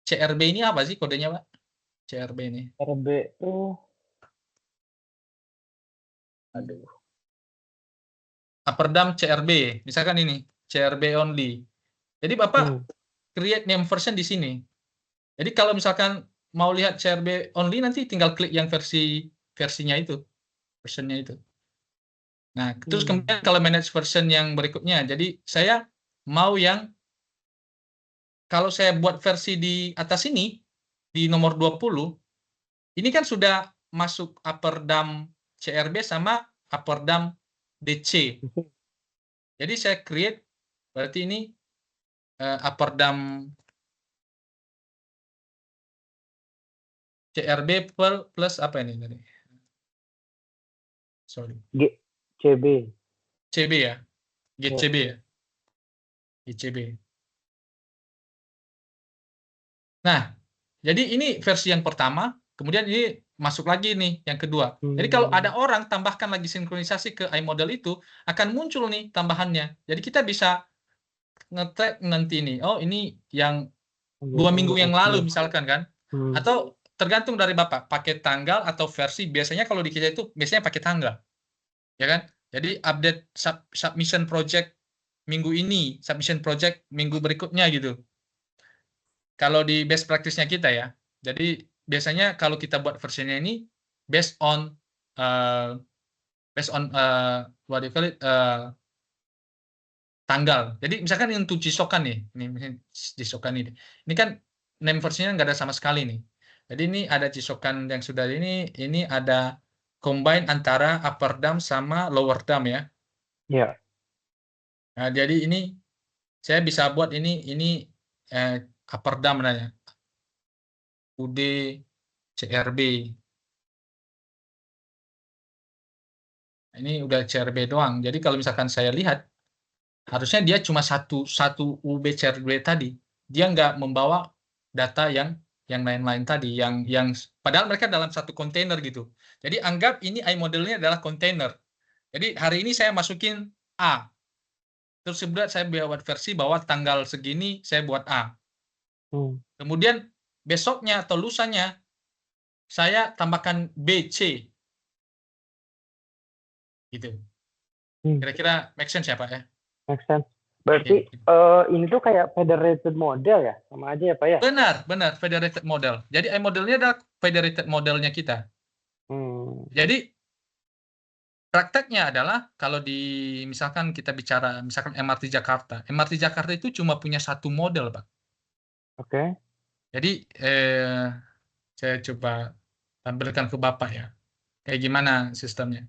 CRB ini apa sih kodenya, Pak? CRB ini. CRB itu, aduh. Upper dam CRB, misalkan ini, CRB only. Jadi Bapak create name version di sini. Jadi kalau misalkan mau lihat CRB only, nanti tinggal klik yang versinya itu, versionnya itu. Nah, terus kemudian kalau manage version yang berikutnya, jadi saya mau yang, kalau saya buat versi di atas ini, di nomor 20, ini kan sudah masuk upper dam CRB sama upper dam DC. Jadi saya create, berarti ini upper dam CRB plus apa ini tadi? Sorry. GCB. CB ya? GCB ya? GCB. Nah, jadi ini versi yang pertama, kemudian ini masuk lagi nih yang kedua. Jadi kalau ada orang tambahkan lagi sinkronisasi ke iModel itu, akan muncul nih tambahannya. Jadi kita bisa nge-track nanti nih, oh ini yang 2 minggu yang lalu misalkan kan, atau tergantung dari Bapak, pakai tanggal atau versi. Biasanya kalau di kita itu biasanya pakai tanggal, ya kan? Jadi update submission project minggu ini, submission project minggu berikutnya gitu. Kalau di best practice-nya kita ya. Jadi biasanya kalau kita buat versinya ini based on what do you call it, tanggal. Jadi misalkan untuk Jisokan nih, ini Jisokan ini kan name versinya nggak ada sama sekali nih. Jadi ini ada Jisokan yang sudah ini ada combine antara upper dam sama lower dam ya. Iya. Nah, jadi ini saya bisa buat ini upper dam namanya. UD CRB. Ini udah CRB doang. Jadi kalau misalkan saya lihat, harusnya dia cuma satu UB CRB tadi. Dia nggak membawa data yang lain-lain tadi, yang padahal mereka dalam satu kontainer gitu. Jadi anggap ini iModel-nya adalah kontainer. Jadi hari ini saya masukin A. Terus sebenarnya saya buat versi bahwa tanggal segini saya buat A. Kemudian besoknya atau lusanya saya tambahkan B, C. Gitu. Kira-kira make sense ya Pak ya? Make sense. Berarti ini tuh kayak federated model ya? Sama aja ya Pak ya? Benar, federated model. Jadi iModel-nya adalah federated modelnya kita. Jadi prakteknya adalah kalau misalkan kita bicara misalkan MRT Jakarta. MRT Jakarta itu cuma punya satu model, Pak. Oke. Jadi saya coba tampilkan ke Bapak ya. Kayak gimana sistemnya.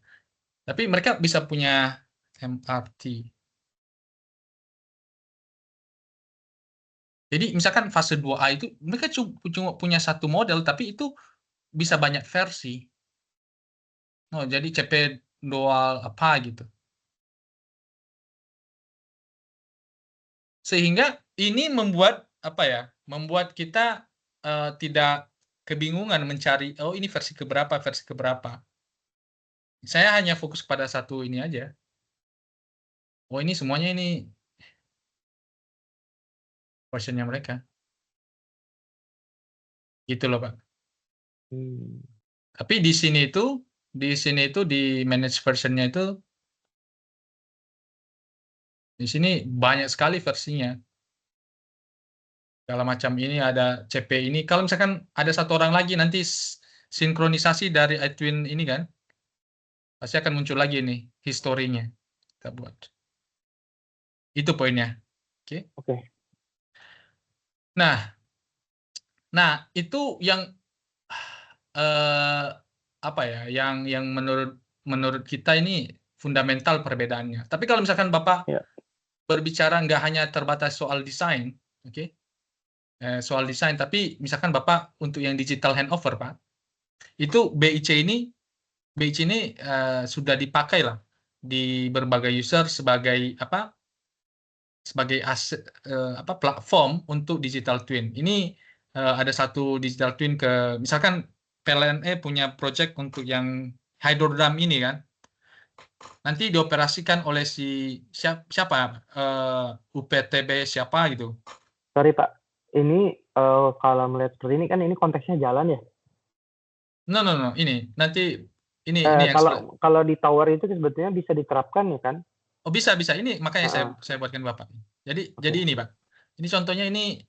Tapi mereka bisa punya MRT. Jadi misalkan fase 2A itu mereka cuma punya satu model, tapi itu bisa banyak versi. Oh, jadi CP dual apa gitu. Sehingga ini membuat apa ya? Membuat kita tidak kebingungan mencari oh ini versi keberapa, versi keberapa. Saya hanya fokus pada satu ini aja. Oh ini semuanya ini versionnya mereka. Gitu loh, Pak. Tapi di sini itu di manage versionnya itu di sini banyak sekali versinya. Segala macam ini ada CP ini. Kalau misalkan ada satu orang lagi nanti sinkronisasi dari iTwin ini kan, pasti akan muncul lagi nih historinya. Kita buat. Itu poinnya. Oke. Oke. Nah itu yang apa ya? Yang menurut kita ini fundamental perbedaannya. Tapi kalau misalkan Bapak berbicara nggak hanya terbatas soal desain, oke? Soal desain, tapi misalkan Bapak untuk yang digital handover, Pak, itu BIC ini sudah dipakai lah di berbagai user sebagai apa? Sebagai aset, platform untuk digital twin. Ini ada satu digital twin misalkan PLNE punya project untuk yang hydrodam ini kan, nanti dioperasikan oleh siapa? UPTB siapa gitu. Sorry Pak, ini kalau melihat seperti ini kan ini konteksnya jalan ya? No. Ini nanti ini yang kalau di tower itu sebetulnya bisa diterapkan ya kan? Oh bisa. Ini makanya saya buatkan Bapak. Jadi ini Pak. Ini contohnya ini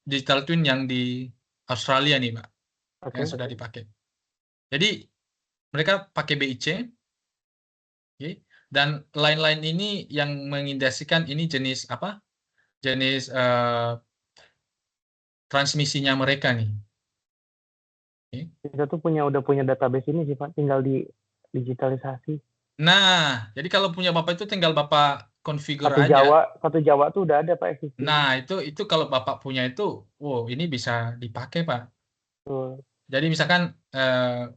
digital twin yang di Australia nih Pak. Yang sudah dipakai. Jadi mereka pakai BIC. Okay, dan lain-lain ini yang mengindikasikan ini jenis apa? Jenis transmisinya mereka nih. Kita tuh udah punya database ini sih Pak, tinggal di digitalisasi. Nah, jadi kalau punya Bapak itu tinggal Bapak configure aja. Satu Jawa tuh udah ada Pak existing. Nah, itu kalau Bapak punya itu, wow, ini bisa dipakai Pak. Jadi misalkan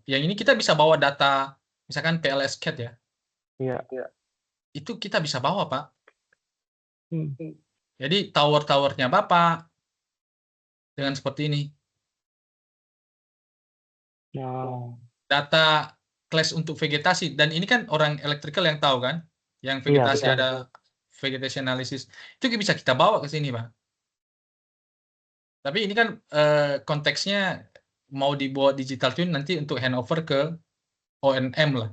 yang ini kita bisa bawa data, misalkan PLS-CAT ya. Iya. Itu kita bisa bawa Pak. Jadi tower-towernya Bapak dengan seperti ini. Data class untuk vegetasi, dan ini kan orang electrical yang tahu kan, yang vegetasi ada vegetation analysis, itu bisa kita bawa ke sini Pak. Tapi ini kan konteksnya mau dibuat digital twin nanti untuk handover ke O&M lah.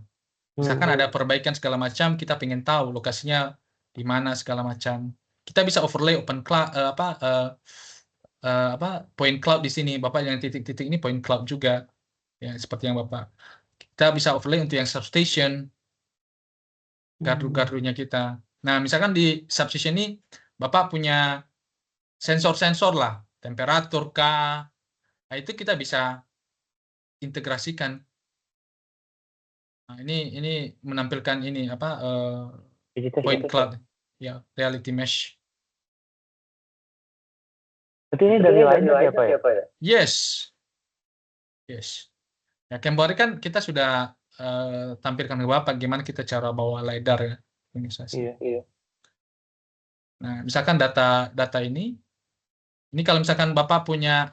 Misalkan ada perbaikan segala macam, kita pengen tahu lokasinya di mana segala macam. Kita bisa overlay open cloud point cloud di sini. Bapak yang titik-titik ini point cloud juga. Ya, seperti yang Bapak. Kita bisa overlay untuk yang substation. Gardu-gardunya kita. Nah, misalkan di substation ini Bapak punya sensor-sensor lah, temperatur kah. Nah, itu kita bisa integrasikan. Nah, ini menampilkan ini apa point cloud ya, reality mesh. Berarti ini dari LiDAR ya Pak ya? Yes. Ya, kemarin kan kita sudah tampilkan ke Bapak gimana kita cara bawa LiDAR ya. Iya. Nah, misalkan data ini kalau misalkan Bapak punya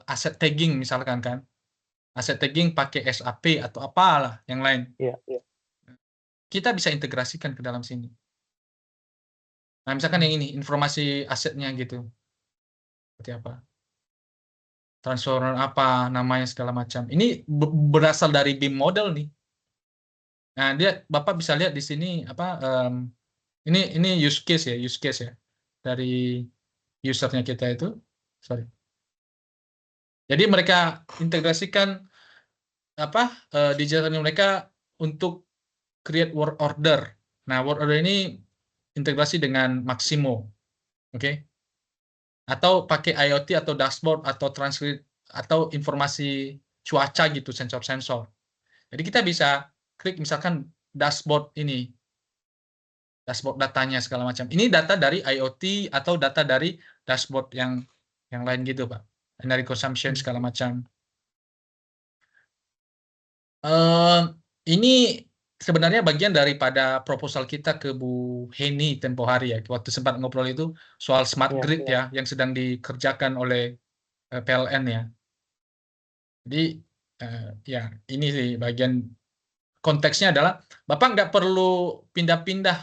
aset tagging misalkan kan. Aset tagging pakai SAP atau apalah yang lain. Iya. Kita bisa integrasikan ke dalam sini. Nah, misalkan yang ini, informasi asetnya gitu. Seperti apa? Transformer apa, namanya segala macam. Ini berasal dari BIM model nih. Nah, Bapak bisa lihat di sini apa ini use case ya dari usernya kita itu. Sorry. Jadi mereka integrasikan apa digital mereka untuk create work order. Nah, work order ini integrasi dengan Maximo. Oke. Atau pakai IoT atau dashboard atau transcript atau informasi cuaca gitu, sensor-sensor. Jadi kita bisa klik misalkan dashboard ini, dashboard datanya segala macam. Ini data dari IoT atau data dari dashboard yang lain gitu, Pak. Dari consumption segala macam. Ini sebenarnya bagian daripada proposal kita ke Bu Heni tempo hari ya. Waktu sempat ngobrol itu soal smart grid ya, yang sedang dikerjakan oleh PLN ya. Jadi ya ini sih bagian konteksnya adalah Bapak nggak perlu pindah-pindah,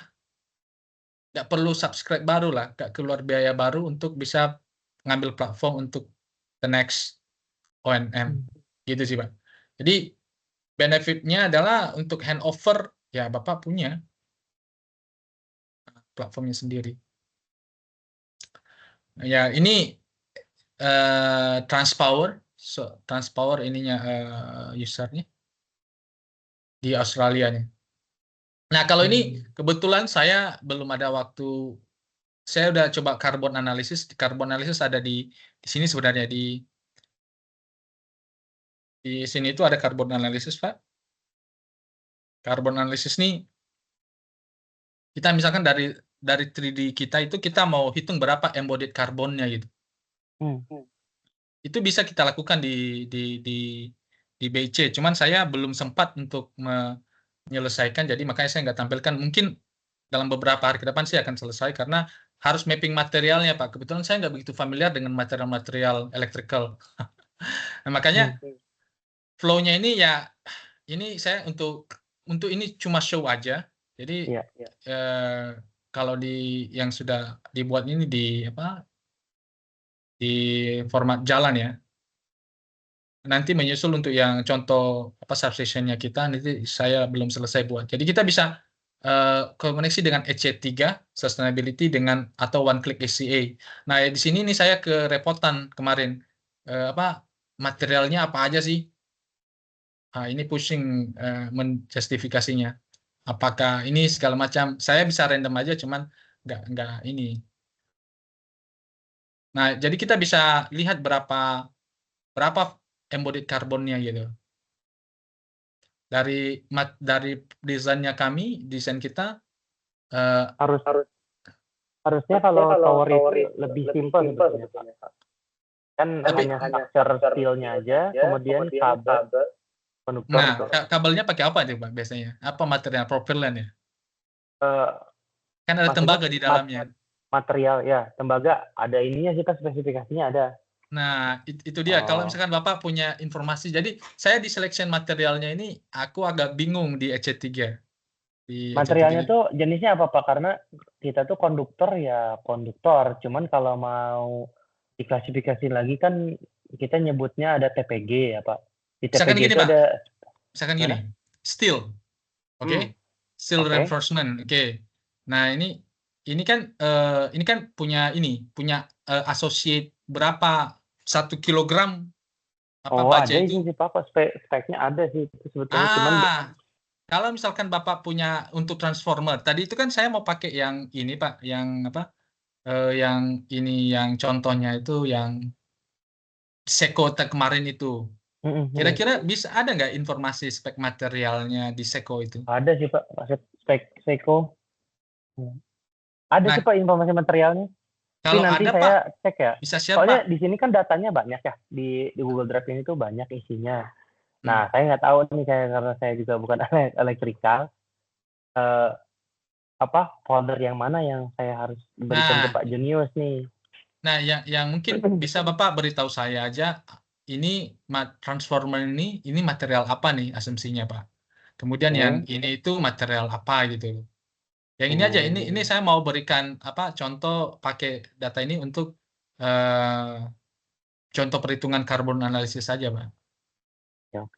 nggak perlu subscribe baru lah, nggak keluar biaya baru untuk bisa ngambil platform untuk the next ONM. Gitu sih Pak. Jadi benefitnya adalah untuk handover ya Bapak punya platformnya sendiri. Ya ini Transpower, Transpower ininya usernya di Australia nih. Nah kalau ini kebetulan saya belum ada waktu. Saya udah coba carbon analysis. Carbon analysis ada di sini sebenarnya di sini itu ada carbon analysis Pak. Carbon analysis nih kita misalkan dari 3D kita itu kita mau hitung berapa embodied karbonnya gitu. Itu bisa kita lakukan di BIC. Cuman saya belum sempat untuk menyelesaikan, jadi makanya saya nggak tampilkan. Mungkin dalam beberapa hari ke depan saya akan selesai karena harus mapping materialnya Pak. Kebetulan saya nggak begitu familiar dengan material-material electrical. Nah, makanya flow-nya ini ya ini saya untuk ini cuma show aja. Jadi kalau yang sudah dibuat ini di format jalan ya. Nanti menyusul untuk yang contoh substation-nya kita nanti saya belum selesai buat. Jadi kita bisa koneksi dengan EC3 sustainability dengan atau one click SCA. Nah, di sini nih saya kerepotan kemarin materialnya apa aja sih? Nah, ini pusing menjustifikasinya. Apakah ini segala macam? Saya bisa random aja cuman nggak ini. Nah, jadi kita bisa lihat berapa embodied karbonnya gitu. Dari desainnya kami, desain kita harusnya kalau tower itu lebih simpel sebetulnya Pak. Kan hanya structure steel-nya aja, kemudian kabel, konduktor. Nah, kabelnya pakai apa itu Pak biasanya? Apa material propellan ya? Kan ada tembaga di dalamnya. Material ya, tembaga ada ininya sih Pak, spesifikasinya ada. Nah, itu dia. Kalau misalkan Bapak punya informasi, jadi saya di selection materialnya ini aku agak bingung di EC3. Materialnya tuh jenisnya apa Pak? Karena kita tuh konduktor ya konduktor, cuman kalau mau diklasifikasi lagi kan kita nyebutnya ada TPG ya Pak. Di TPG gini, itu Pak. ada misalkan gini, steel. Oke. Steel reinforcement. Oke. Nah, ini kan punya associate berapa 1 kilogram baja ada itu sih Pak, speknya ada sih itu sebetulnya, cuman kalau misalkan Bapak punya untuk transformer, tadi itu kan saya mau pakai yang ini Pak, yang yang ini yang contohnya itu yang Seco kemarin itu. Kira-kira bisa ada nggak informasi spek materialnya di Seco itu? Ada sih Pak, spek Seco. Ada sih Pak informasi materialnya. Tapi nanti ada, saya Pak, cek ya. bisa share, Soalnya Pak. di sini kan datanya banyak ya, di Google Drive ini tuh banyak isinya. Nah, saya nggak tahu nih karena saya juga bukan elektrikal. Folder yang mana yang saya harus berikan ke Pak Junius nih. Nah, yang mungkin bisa Bapak beritahu saya aja, ini transformer ini material apa nih asumsinya, Pak? Kemudian yang ini itu material apa gitu. Yang ini aja, ini saya mau berikan contoh pakai data ini untuk contoh perhitungan karbon analisis saja, Pak.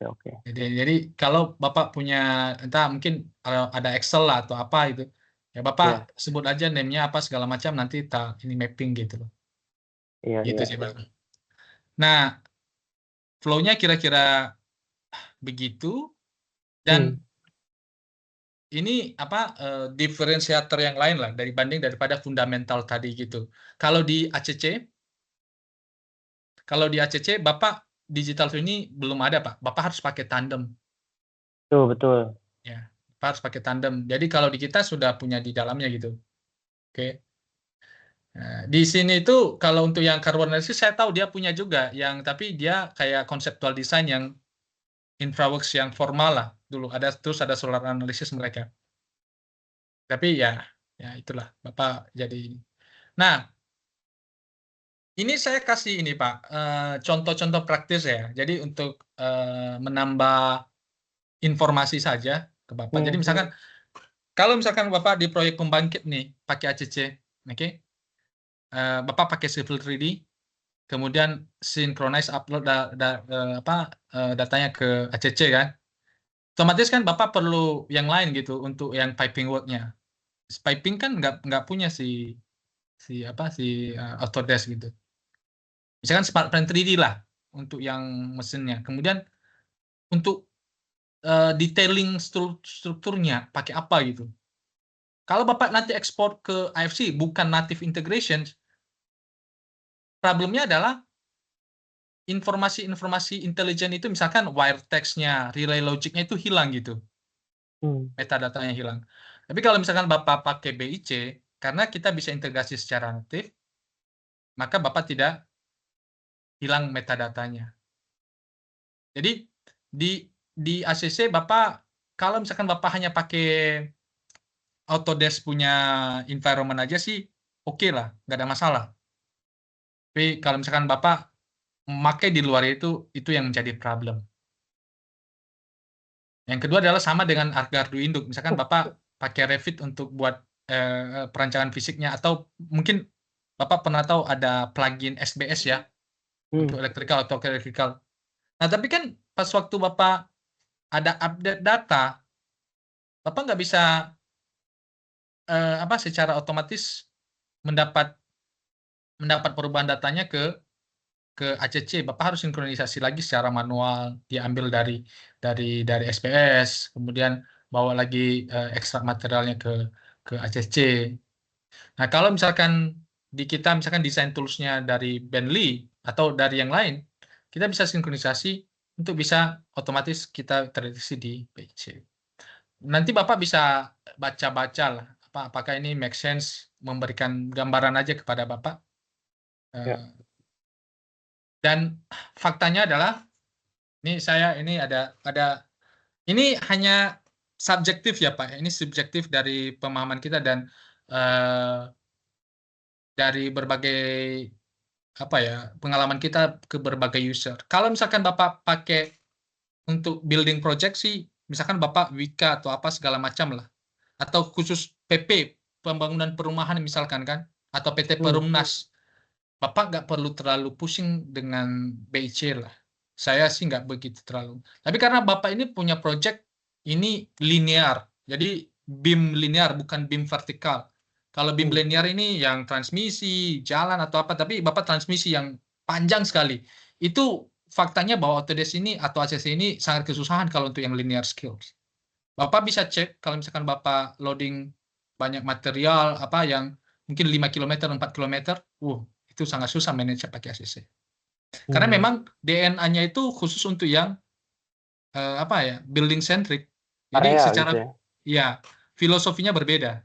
Oke. Jadi kalau Bapak punya entah mungkin ada Excel lah atau apa itu, ya Bapak sebut aja name-nya apa segala macam nanti ini mapping gitu loh. Gitu sih, Pak. Nah, flow-nya kira-kira begitu dan ini diferensiator yang lain lah daripada fundamental tadi gitu. Kalau di ACC Bapak digital twin ini belum ada, Pak. Bapak harus pakai tandem. Betul. Ya, Bapak harus pakai tandem. Jadi kalau di kita sudah punya di dalamnya gitu. Oke. Nah, di sini itu kalau untuk yang carbon analysis saya tahu dia punya juga yang tapi dia kayak konseptual design yang InfraWorks yang formal lah dulu. Terus ada solar analysis mereka. Tapi ya itulah Bapak jadi. Nah, ini saya kasih ini Pak, contoh-contoh praktis ya. Jadi untuk menambah informasi saja ke Bapak. Jadi misalkan kalau misalkan Bapak di proyek pembangkit nih pakai ACC, oke? Bapak pakai Civil 3D, kemudian synchronize upload datanya ke ACC kan. Otomatis kan Bapak perlu yang lain gitu untuk yang piping work-nya. Piping kan nggak punya si Autodesk gitu. Misalkan Smart Plan 3D lah untuk yang mesinnya. Kemudian untuk detailing strukturnya pakai apa gitu. Kalau Bapak nanti ekspor ke AFC bukan native integration, problemnya adalah informasi-informasi intelijen itu misalkan wire text-nya, relay logic-nya itu hilang gitu. Metadatanya hilang. Tapi kalau misalkan Bapak pakai BIC, karena kita bisa integrasi secara native, maka Bapak tidak hilang metadatanya. Jadi di ACC Bapak kalau misalkan Bapak hanya pakai Autodesk punya environment aja sih oke lah, nggak ada masalah. Tapi kalau misalkan Bapak memakai di luar itu yang menjadi problem. Yang kedua adalah sama dengan Arduino Induk. Misalkan Bapak pakai Revit untuk buat perancangan fisiknya atau mungkin Bapak pernah tahu ada plugin SBS ya untuk electrical atau electrical. Nah, tapi kan pas waktu Bapak ada update data, Bapak nggak bisa secara otomatis mendapat perubahan datanya ke ACC. Bapak harus sinkronisasi lagi secara manual, diambil dari SPS, kemudian bawa lagi ekstrak materialnya ke ACC. Nah, kalau misalkan di kita misalkan desain toolsnya dari Bentley atau dari yang lain, kita bisa sinkronisasi untuk bisa otomatis kita terdeteksi di BIC. Nanti Bapak bisa baca-baca lah, apakah ini make sense, memberikan gambaran aja kepada Bapak. Dan faktanya adalah, ini ada ini hanya subjektif ya Pak, ini subjektif dari pemahaman kita dan dari berbagai pengalaman kita ke berbagai user. Kalau misalkan Bapak pakai untuk building project sih, misalkan Bapak Wika atau apa segala macam lah, atau khusus PP pembangunan perumahan misalkan kan, atau PT Perumnas, Bapak nggak perlu terlalu pusing dengan BIC lah. Saya sih nggak begitu terlalu. Tapi karena Bapak ini punya project ini linear, jadi beam linear bukan beam vertikal. Kalau beam linear ini yang transmisi, jalan atau apa, tapi Bapak transmisi yang panjang sekali. Itu faktanya bahwa Autodesk ini atau ACC ini sangat kesusahan kalau untuk yang linear skills. Bapak bisa cek kalau misalkan Bapak loading banyak material yang mungkin 5 km, 4 km, itu sangat susah manage pakai ACC. Karena memang DNA-nya itu khusus untuk yang building centric. Jadi secara filosofinya berbeda.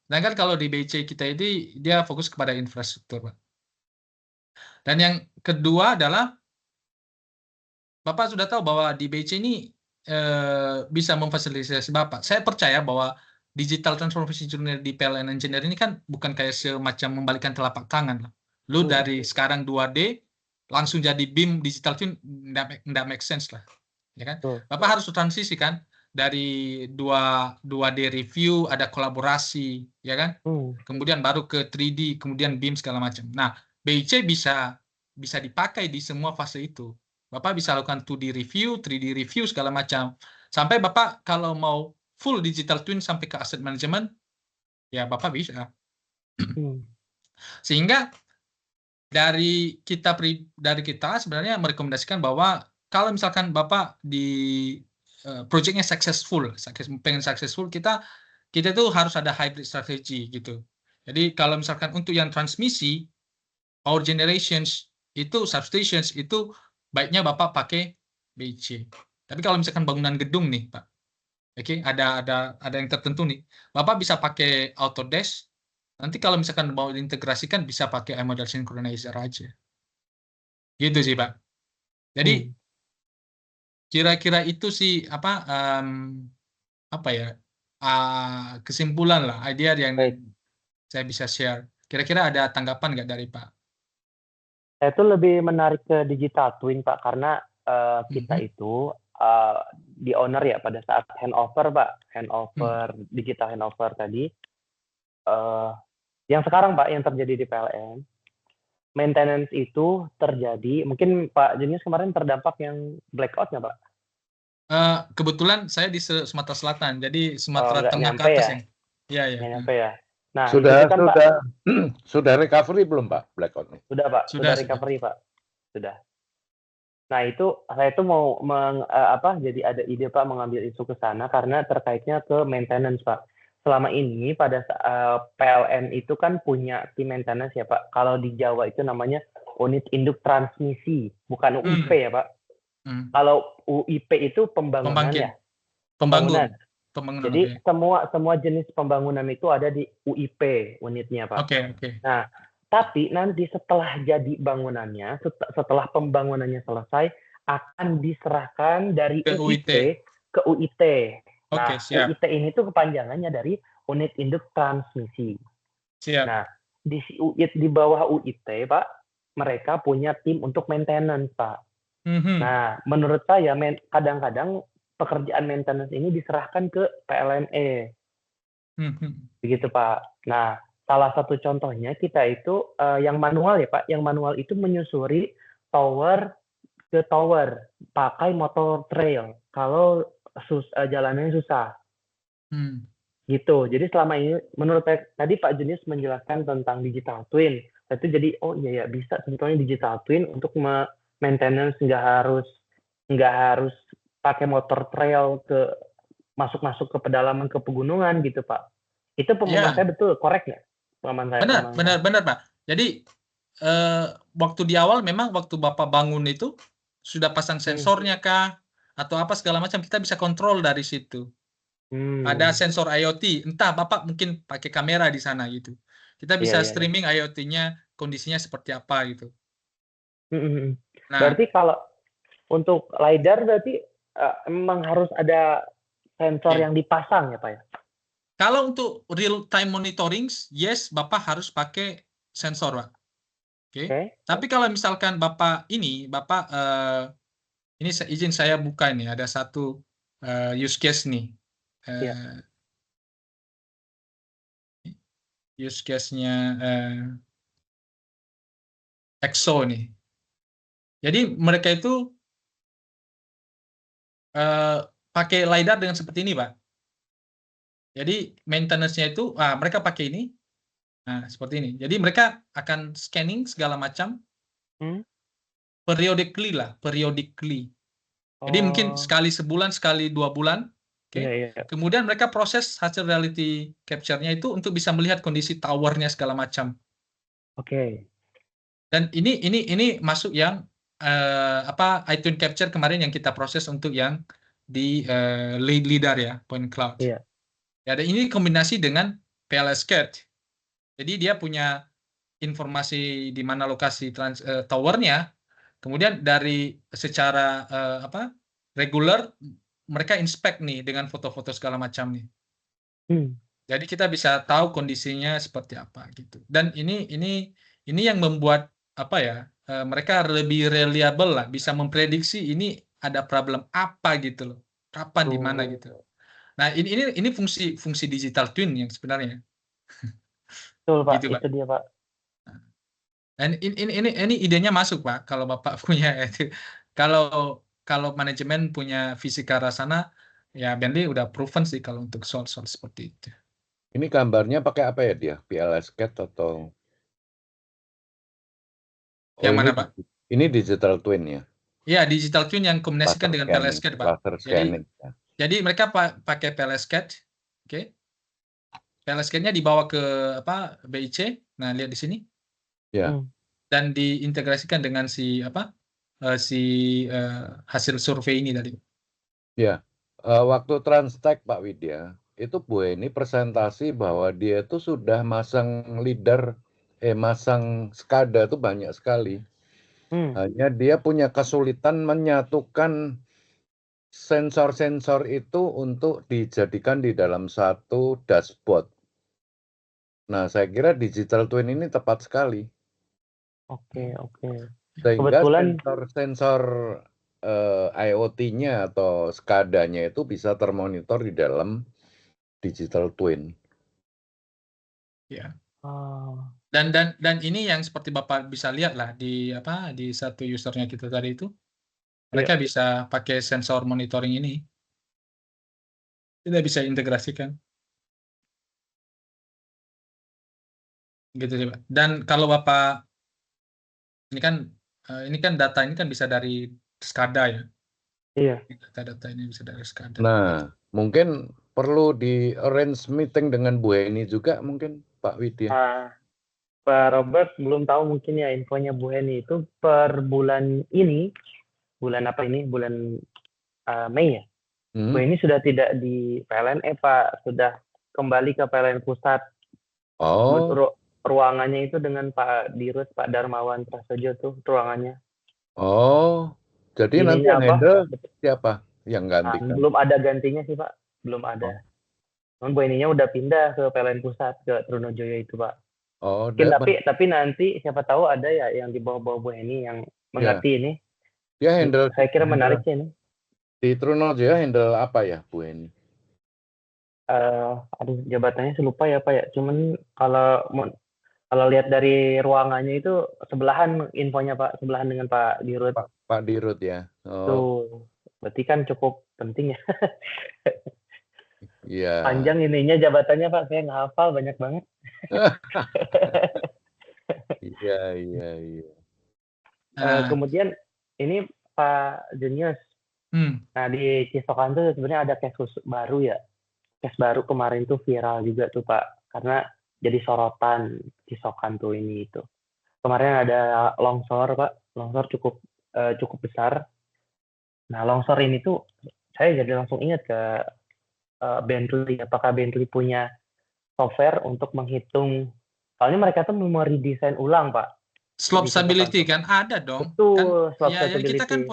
Sedangkan kalau di BIC kita ini dia fokus kepada infrastruktur, Pak. Dan yang kedua adalah Bapak sudah tahu bahwa di BIC ini bisa memfasilitasi Bapak. Saya percaya bahwa digital transformation journey di PLN Engineer ini kan bukan kayak semacam membalikkan telapak tangan. Lu dari sekarang 2D langsung jadi BIM digital twin nggak make sense lah. Ya kan? Bapak harus transisi kan dari 2D review, ada kolaborasi, ya kan? Kemudian baru ke 3D, kemudian BIM segala macam. Nah, BIC bisa dipakai di semua fase itu. Bapak bisa lakukan 2D review, 3D review segala macam. Sampai Bapak kalau mau full digital twin sampai ke asset management, ya Bapak bisa. Sehingga dari kita sebenarnya merekomendasikan bahwa kalau misalkan Bapak di projectnya pengen successful, kita itu harus ada hybrid strategy gitu. Jadi kalau misalkan untuk yang transmisi, power generations itu substations itu baiknya Bapak pakai BIC. Tapi kalau misalkan bangunan gedung nih, Pak, oke, ada yang tertentu nih, Bapak bisa pakai Autodesk. Nanti kalau misalkan mau diintegrasikan bisa pakai iModel Synchronizer aja. Gitu sih, Pak. Jadi kira-kira itu sih apa ya, kesimpulan lah, idea yang saya bisa share. Kira-kira ada tanggapan nggak dari Pak? Saya itu lebih menarik ke digital twin, Pak, karena kita itu di owner ya pada saat handover, Pak, digital handover tadi, yang sekarang, Pak, yang terjadi di PLN, maintenance itu terjadi, mungkin Pak Junius kemarin terdampak yang blackout nggak, Pak? Kebetulan saya di Sumatera Selatan, jadi Sumatera Nggak Tengah ke nyampe atas ya? ya. Iya, iya. Nggak nyampe ya? Nah, Sudah, itu kan Pak, sudah recovery belum Pak blackout nih? sudah Pak, sudah recovery Pak, sudah. Nah itu saya itu mau jadi ada ide Pak mengambil isu ke sana karena terkaitnya ke maintenance Pak. Selama ini pada PLN itu kan punya tim maintenance ya Pak. Kalau di Jawa itu namanya unit induk transmisi, bukan UIP ya Pak. Kalau UIP itu pembangunan ya. Pembangunan. Jadi semua jenis pembangunan itu ada di UIP unitnya Pak. Oke. Nah, tapi nanti setelah jadi bangunannya, setelah pembangunannya selesai, akan diserahkan dari UIP ke UIT. Nah, UIT ini tuh kepanjangannya dari unit induk transmisi. Nah, di bawah UIT, Pak, mereka punya tim untuk maintenance, Pak. Nah, menurut saya kadang-kadang pekerjaan maintenance ini diserahkan ke PLNE. Begitu, Pak. Nah, salah satu contohnya kita itu yang manual ya Pak, yang manual itu menyusuri tower ke tower pakai motor trail kalau jalannya susah. Gitu. Jadi selama ini menurut saya, tadi Pak Junius menjelaskan tentang digital twin. Itu jadi oh iya ya bisa sebetulnya digital twin untuk maintenance nggak harus pakai motor trail ke masuk ke pedalaman ke pegunungan gitu Pak. Itu pemahaman saya betul, korek nggak? Benar Pak. Jadi waktu di awal memang waktu Bapak bangun itu sudah pasang sensornya kah atau apa segala macam, kita bisa kontrol dari situ. Ada sensor IoT, entah Bapak mungkin pakai kamera di sana gitu. Kita bisa streaming IoT-nya kondisinya seperti apa gitu. Nah, berarti kalau untuk LiDAR berarti memang harus ada sensor yang dipasang ya Pak ya? Kalau untuk real time monitoring, yes, Bapak harus pakai sensor, Pak. Oke. Tapi kalau misalkan Bapak ini izin saya buka ini, ada satu use case nih. Use case-nya EXO nih. Jadi mereka itu pakai LiDAR dengan seperti ini, Pak. Jadi maintenance-nya itu mereka pakai ini. Nah, seperti ini. Jadi mereka akan scanning segala macam periodically. Jadi mungkin sekali sebulan, sekali 2 bulan. Oke. Kemudian mereka proses hasil reality capture-nya itu untuk bisa melihat kondisi towernya segala macam. Oke. Dan ini masuk yang iTwin Capture kemarin yang kita proses untuk yang di LiDAR ya, point cloud. Iya. Ya, dan ini kombinasi dengan PLS-CAD. Jadi dia punya informasi di mana lokasi towernya, kemudian dari secara regular mereka inspect nih dengan foto-foto segala macam nih. Jadi kita bisa tahu kondisinya seperti apa gitu. Dan ini yang membuat mereka lebih reliable lah, bisa memprediksi ini ada problem apa gitu loh, kapan di mana gitu. Nah ini fungsi digital twin yang sebenarnya. Betul Pak, gitu, itu dia Pak. Dan ini idenya masuk Pak, kalau Bapak punya itu. Kalau manajemen punya visi ke arah sana, ya Bentley udah proven sih kalau untuk soal seperti itu. Ini gambarnya pakai apa ya dia? PLS-CAD atau? Yang mana Pak? Ini digital twin ya? Iya, digital twin yang kombinasikan dengan PLS-CAD Pak. Jadi mereka pakai PLS-CAD, oke? PLS-CAD-nya dibawa ke BIC. Nah lihat di sini. Ya. Dan diintegrasikan dengan si hasil survei ini tadi. Ya, waktu Transtech Pak Widya, itu Bu Eni presentasi bahwa dia itu sudah masang masang SCADA itu banyak sekali. Hanya dia punya kesulitan menyatukan sensor-sensor itu untuk dijadikan di dalam satu dashboard. Nah, saya kira digital twin ini tepat sekali. Oke. Sehingga Kebetulan sensor-sensor IoT-nya atau SCADA-nya itu bisa termonitor di dalam digital twin. Ya. oh, Dan ini yang seperti Bapak bisa lihat lah di satu usernya kita tadi itu, mereka bisa pakai sensor monitoring ini. Kita bisa integrasikan. Gitu sih, Pak. Dan kalau Bapak ini kan data ini kan bisa dari SCADA ya. iya. Data ini bisa dari SCADA. Nah, mungkin perlu di arrange meeting dengan Bu Eni juga mungkin Pak Widya. Pak Robert belum tahu mungkin ya infonya Bu Heni itu per bulan ini, bulan apa ini? Bulan Mei ya. Bu Heni sudah tidak di PLN Pak, sudah kembali ke PLN Pusat. Oh. Ruangannya itu dengan Pak Dirut, Pak Darmawan Prasojo tuh ruangannya. Oh, jadi nanti yang handle siapa yang gantikan? Belum ada gantinya sih Pak, belum ada. Bu Heninya udah pindah ke PLN Pusat, ke Trunojoyo itu Pak. Oh, tapi nanti siapa tahu ada ya yang di bawah-bawah Bu Heni yang mengerti ini. Dia handle. Saya kira menarik sih ini. Di Trunojoyo handle apa ya Bu Heni? Aduh, jabatannya saya lupa ya Pak ya. Cuman kalau lihat dari ruangannya itu sebelahan infonya Pak, sebelahan dengan Pak Dirut. Pak Dirut ya. Tuh, berarti kan cukup penting ya. Iya. Panjang ininya jabatannya Pak, saya nggak hafal banyak banget. Iya. Kemudian ini Pak Junius. Nah di Cisokan tuh sebenarnya ada case baru ya. Case baru kemarin tuh viral juga tuh Pak, karena jadi sorotan Cisokan tuh ini itu. Kemarin ada longsor Pak, longsor cukup besar. Nah longsor ini tuh saya jadi langsung ingat ke Bentley. Apakah Bentley punya software untuk menghitung? Soalnya mereka tuh mau redesign ulang Pak. Slope stability kan ada dong. Betul, slope stability. Kita kan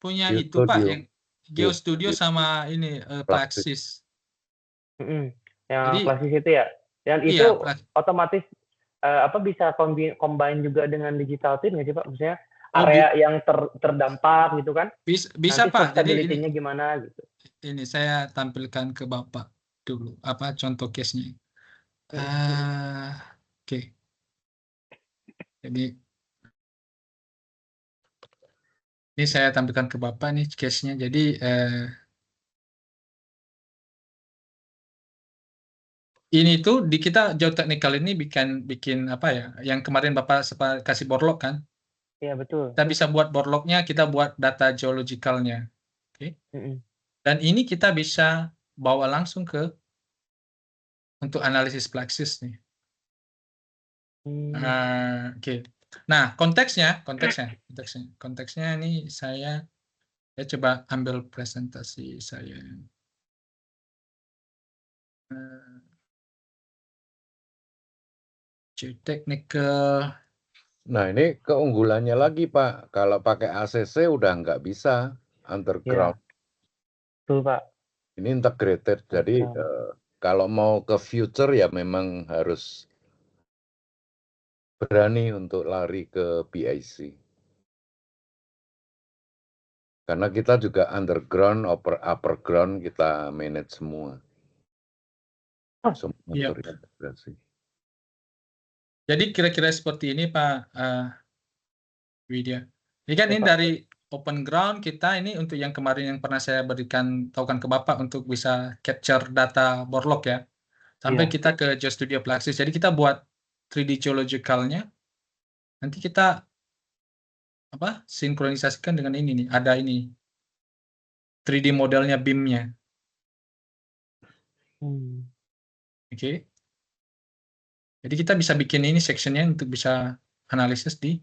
punya itu Pak yang GeoStudio sama ini Plaxis. Yang Plaxis itu ya. Dan itu otomatis bisa combine juga dengan digital twin nggak sih Pak? Maksudnya area yang terdampak gitu kan? Bisa nanti Pak. Jadi stability-nya gimana gitu. Ini saya tampilkan ke Bapak dulu contoh case-nya. Oke. Jadi ini saya tampilkan ke Bapak nih case-nya. Jadi ini tuh di kita geotechnical ini bikin apa ya? Yang kemarin Bapak kasih borlog kan? Iya betul. Kita bisa buat borlognya, kita buat data geologicalnya. Oke. Dan ini kita bisa bawa langsung untuk analisis Plaxis nih. Oke. Nah, konteksnya ini saya coba ambil presentasi saya. Geotechnical. Nah, ini keunggulannya lagi Pak. Kalau pakai ACC udah nggak bisa underground. Betul Pak. Ini integrated. Jadi kalau mau ke future ya memang harus berani untuk lari ke PIC. Karena kita juga underground, upper ground kita manage semua. Semua terintegrasi. Jadi kira-kira seperti ini Pak Widya. Ini kan ini dari open ground kita ini untuk yang kemarin yang pernah saya tahukan ke Bapak untuk bisa capture data borlog ya. Sampai kita ke GeoStudio Plaxis. Jadi kita buat 3D geologicalnya. Nanti kita sinkronisasikan dengan ini nih. Ada ini 3D modelnya BIM-nya. Oke. Jadi kita bisa bikin ini sectionnya untuk bisa analisis di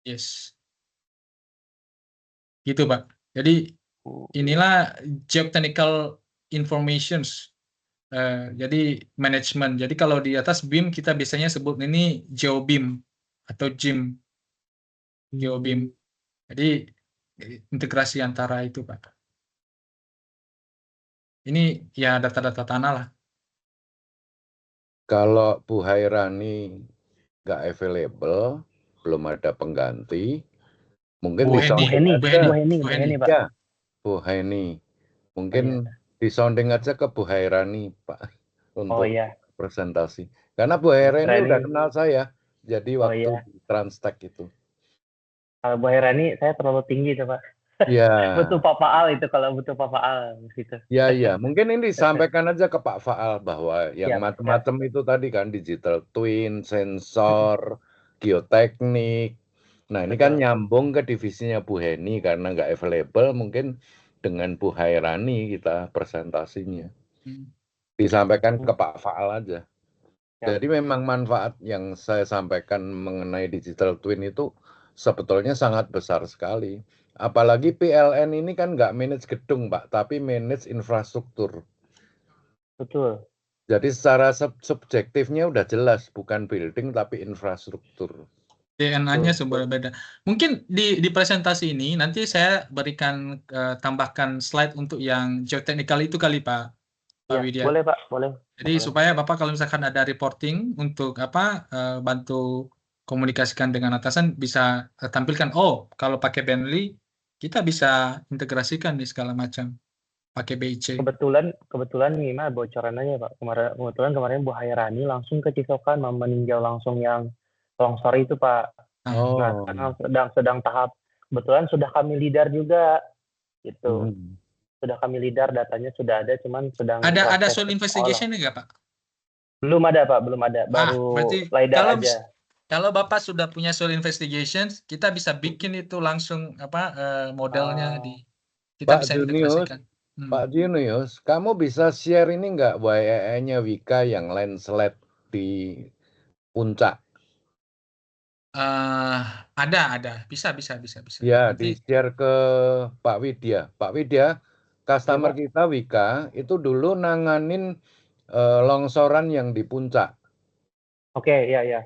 Yes. Gitu, Pak. Jadi inilah geotechnical informations. Jadi manajemen. Jadi kalau di atas BIM kita biasanya sebut ini GeoBIM atau GIM, GeoBIM. Jadi integrasi antara itu, Pak. Ini ya data-data tanah lah. Kalau Bu Hairani nggak available, belum ada pengganti, mungkin Bu Heni, disounding Bu aja. Heni, Bu Heni, Pak. Ya, Bu Heni. Mungkin disounding aja ke Bu Hairani, Pak, untuk presentasi. Karena Bu Hairani udah kenal saya, jadi waktu di Transtech itu. Kalau Bu Hairani saya terlalu tinggi tuh, Pak. Ya. Butuh Pak Faal itu, kalau butuh Pak Faal gitu. Ya, mungkin ini disampaikan aja ke Pak Faal bahwa yang macam-macam itu tadi kan digital twin, sensor, geoteknik. Nah, ini kan nyambung ke divisinya Bu Heni karena nggak available, mungkin dengan Bu Hairani kita presentasinya. Disampaikan ke Pak Faal aja. Jadi memang manfaat yang saya sampaikan mengenai digital twin itu sebetulnya sangat besar sekali. Apalagi PLN ini kan nggak manage gedung, Pak, tapi manage infrastruktur. Betul. Jadi secara subjektifnya udah jelas, bukan building tapi infrastruktur. DNA-nya sumber beda. Mungkin di presentasi ini nanti saya berikan tambahkan slide untuk yang geotechnical itu kali, Pak Widya. Boleh, Pak, boleh. Jadi supaya Bapak kalau misalkan ada reporting untuk bantu komunikasikan dengan atasan bisa tampilkan, oh kalau pakai Bentley kita bisa integrasikan nih segala macam pakai BIC. Kebetulan nih mah bocoran aja, Pak. Kemarin Bu Hairani langsung ke Cisokan meninjau langsung yang longsor itu, Pak. Nah, sekarang sedang tahap, kebetulan sudah kami lidar juga gitu. Sudah kami lidar, datanya sudah ada, cuman sedang ada soil investigation nggak, Pak? Belum ada, Pak, belum ada. Baru LiDAR aja. Kalau Bapak sudah punya soil investigation, kita bisa bikin itu langsung modelnya kita bisa integrasikan. Pak Junius, kamu bisa share ini nggak WEE-nya Wika yang landslide di puncak? Ada, bisa. Ya, di-share ke Pak Widya. Pak Widya, customer kita Wika itu dulu nanganin longsoran yang di puncak. Oke, ya.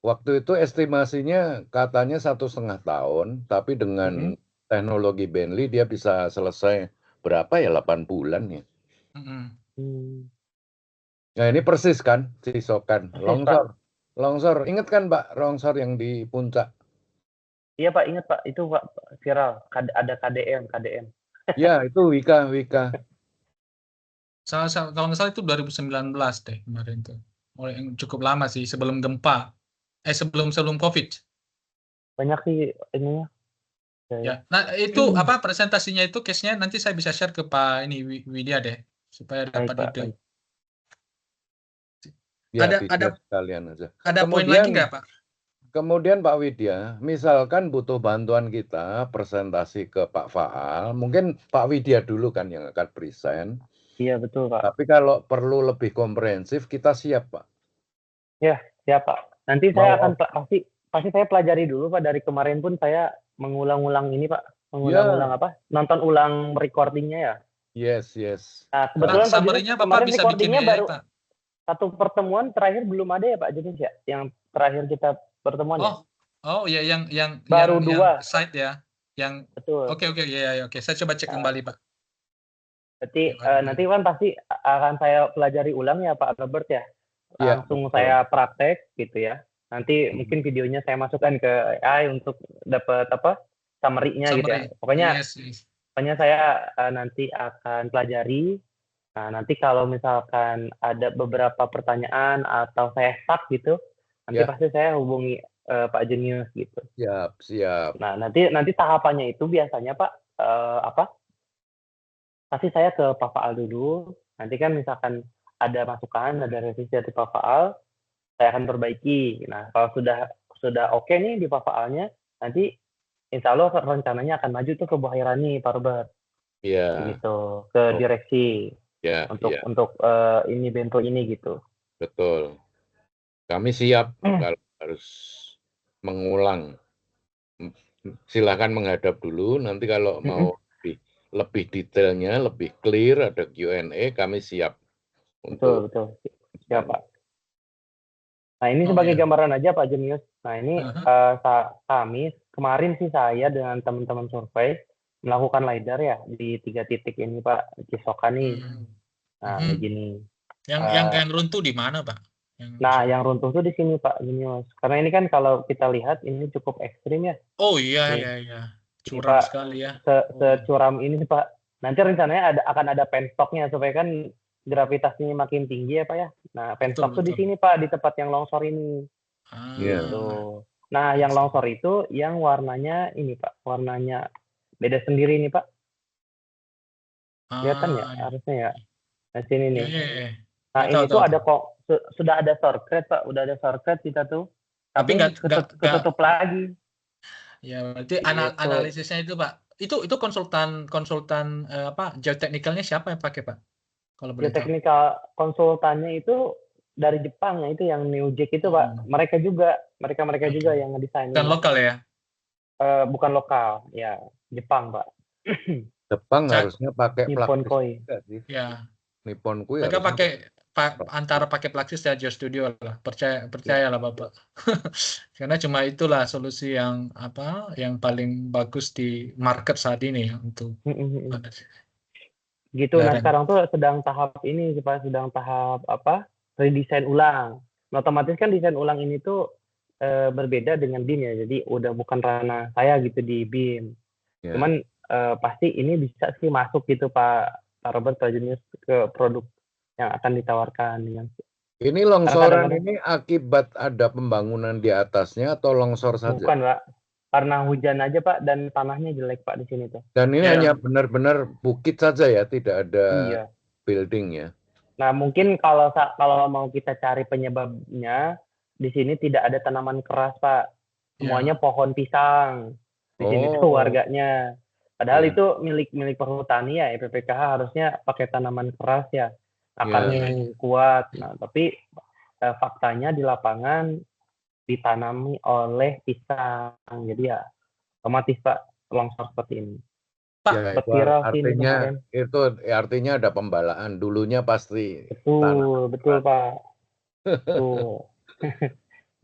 Waktu itu estimasinya katanya 1,5 tahun, tapi dengan teknologi Bentley dia bisa selesai berapa ya, 8 bulan ya. Nah ini persis kan, Cisokan, longsor. Ingat kan Pak, longsor yang di puncak? Iya Pak, ingat Pak, itu Pak viral, ada KDM. Ya, itu Wika. Kalau nggak salah itu 2019 deh kemarin tuh. Yang cukup lama sih, sebelum gempa. Sebelum COVID. Banyak sih ininya. Ya. Nah, itu presentasinya itu case-nya nanti saya bisa share ke Pak Widya deh supaya dapat ide. Ya, ada sekalian aja. Ada poin lagi nggak, Pak? Kemudian Pak Widya, misalkan butuh bantuan kita presentasi ke Pak Faal, mungkin Pak Widya dulu kan yang akan present. Iya, betul, Pak. Tapi kalau perlu lebih komprehensif, kita siap, Pak. Ya, siap, Pak. Nanti saya akan pasti saya pelajari dulu, Pak. Dari kemarin pun saya mengulang-ulang ini, Pak. Mengulang-ulang Nonton ulang recordingnya ya. Yes. Nah, kebetulan summary-nya Bapak bisa bikin baru Pak. Satu pertemuan terakhir belum ada ya Pak Jenis ya, yang terakhir kita pertemuan ya. Oh ya, yang baru dua site ya, yang betul. Oke, saya coba cek kembali Pak. Berarti nanti kan pasti akan saya pelajari ulang ya Pak Robert ya. Langsung saya praktek gitu ya. Nanti mungkin videonya saya masukkan ke AI untuk dapat summary-nya gitu ya. Pokoknya saya nanti akan pelajari. Nah, nanti kalau misalkan ada beberapa pertanyaan atau saya stuck gitu, nanti pasti saya hubungi Pak Jenius gitu. Siap. Nah, nanti tahapannya itu biasanya Pak pasti saya ke Pak Faal dulu. Nanti kan misalkan ada masukan, ada revisi dari Pak Faal, saya akan perbaiki. Nah, kalau sudah oke nih di Pak Faalnya, nanti insya Allah rencananya akan maju tuh ke Bu Hairani, Pak Robert. Iya. Gitu, ke direksi. Untuk ini bento ini gitu. Betul. Kami siap kalau harus mengulang Silakan menghadap dulu. Nanti kalau mau lebih detailnya, lebih clear, ada Q&A, kami siap untuk. Betul. Siap, Pak. Nah, ini sebagai gambaran aja Pak Jenius. Nah, ini kami kemarin sih saya dengan teman-teman survei melakukan LiDAR ya di 3 titik ini Pak, Cisokan nih. Nah, begini. Yang runtuh di mana, Pak? Yang runtuh tuh di sini Pak Jenius. Karena ini kan kalau kita lihat ini cukup ekstrim ya. Oh iya. Curam sekali ya. Securam ini Pak. Nanti rencananya akan ada penstoknya supaya kan gravitasinya makin tinggi ya Pak ya. Nah, penstock tuh di sini Pak, di tempat yang longsor ini. Gitu. Nah, yang longsor itu yang warnanya ini Pak, warnanya beda sendiri nih Pak. Kelihatan ya harusnya ya. Nah, sini nih. Nah, ini tuh ada kok sudah ada shortcut Pak, udah ada shortcut kita tuh. Tapi nggak ketutup lagi. Ya, berarti analisisnya itu Pak. Itu konsultan geoteknikalnya siapa yang pakai Pak? Kalau boleh tahu. Geoteknikal konsultannya itu dari Jepang ya, itu yang Newject itu Pak. Mereka juga yang ngedesain. Bukan lokal ya? Bukan lokal, ya Jepang Pak. Jepang harusnya pakai Nippon Koi. Ya. Nippon Koi. Mereka antara pakai Plaxis dan GeoStudio lah. Percayalah Bapak. Karena cuma itulah solusi yang paling bagus di market saat ini ya untuk gitu. Nah, sekarang tuh sedang tahap ini Pak, redesign ulang. Nah, otomatis kan desain ulang ini tuh berbeda dengan BIM ya. Jadi udah bukan ranah saya gitu di BIM. Cuman pasti ini bisa sih masuk gitu Pak Robert, Pak Junius, ke produk yang akan ditawarkan. Ini longsoran ini akibat ada pembangunan di atasnya atau longsor saja? Bukan Pak, karena hujan aja Pak, dan tanahnya jelek Pak di sini tuh. Dan ini hanya benar-benar bukit saja ya, tidak ada building ya. Nah, mungkin kalau mau kita cari penyebabnya, di sini tidak ada tanaman keras Pak. Semuanya pohon pisang. Di sini tuh warganya. Padahal itu milik perhutani ya, PPKH harusnya pakai tanaman keras ya, akarnya yang kuat. Nah, tapi faktanya di lapangan ditanami oleh pisang. Jadi ya otomatis Pak longsor seperti ini. Pak, itu artinya ada pembalaan dulunya pasti. Betul Pak.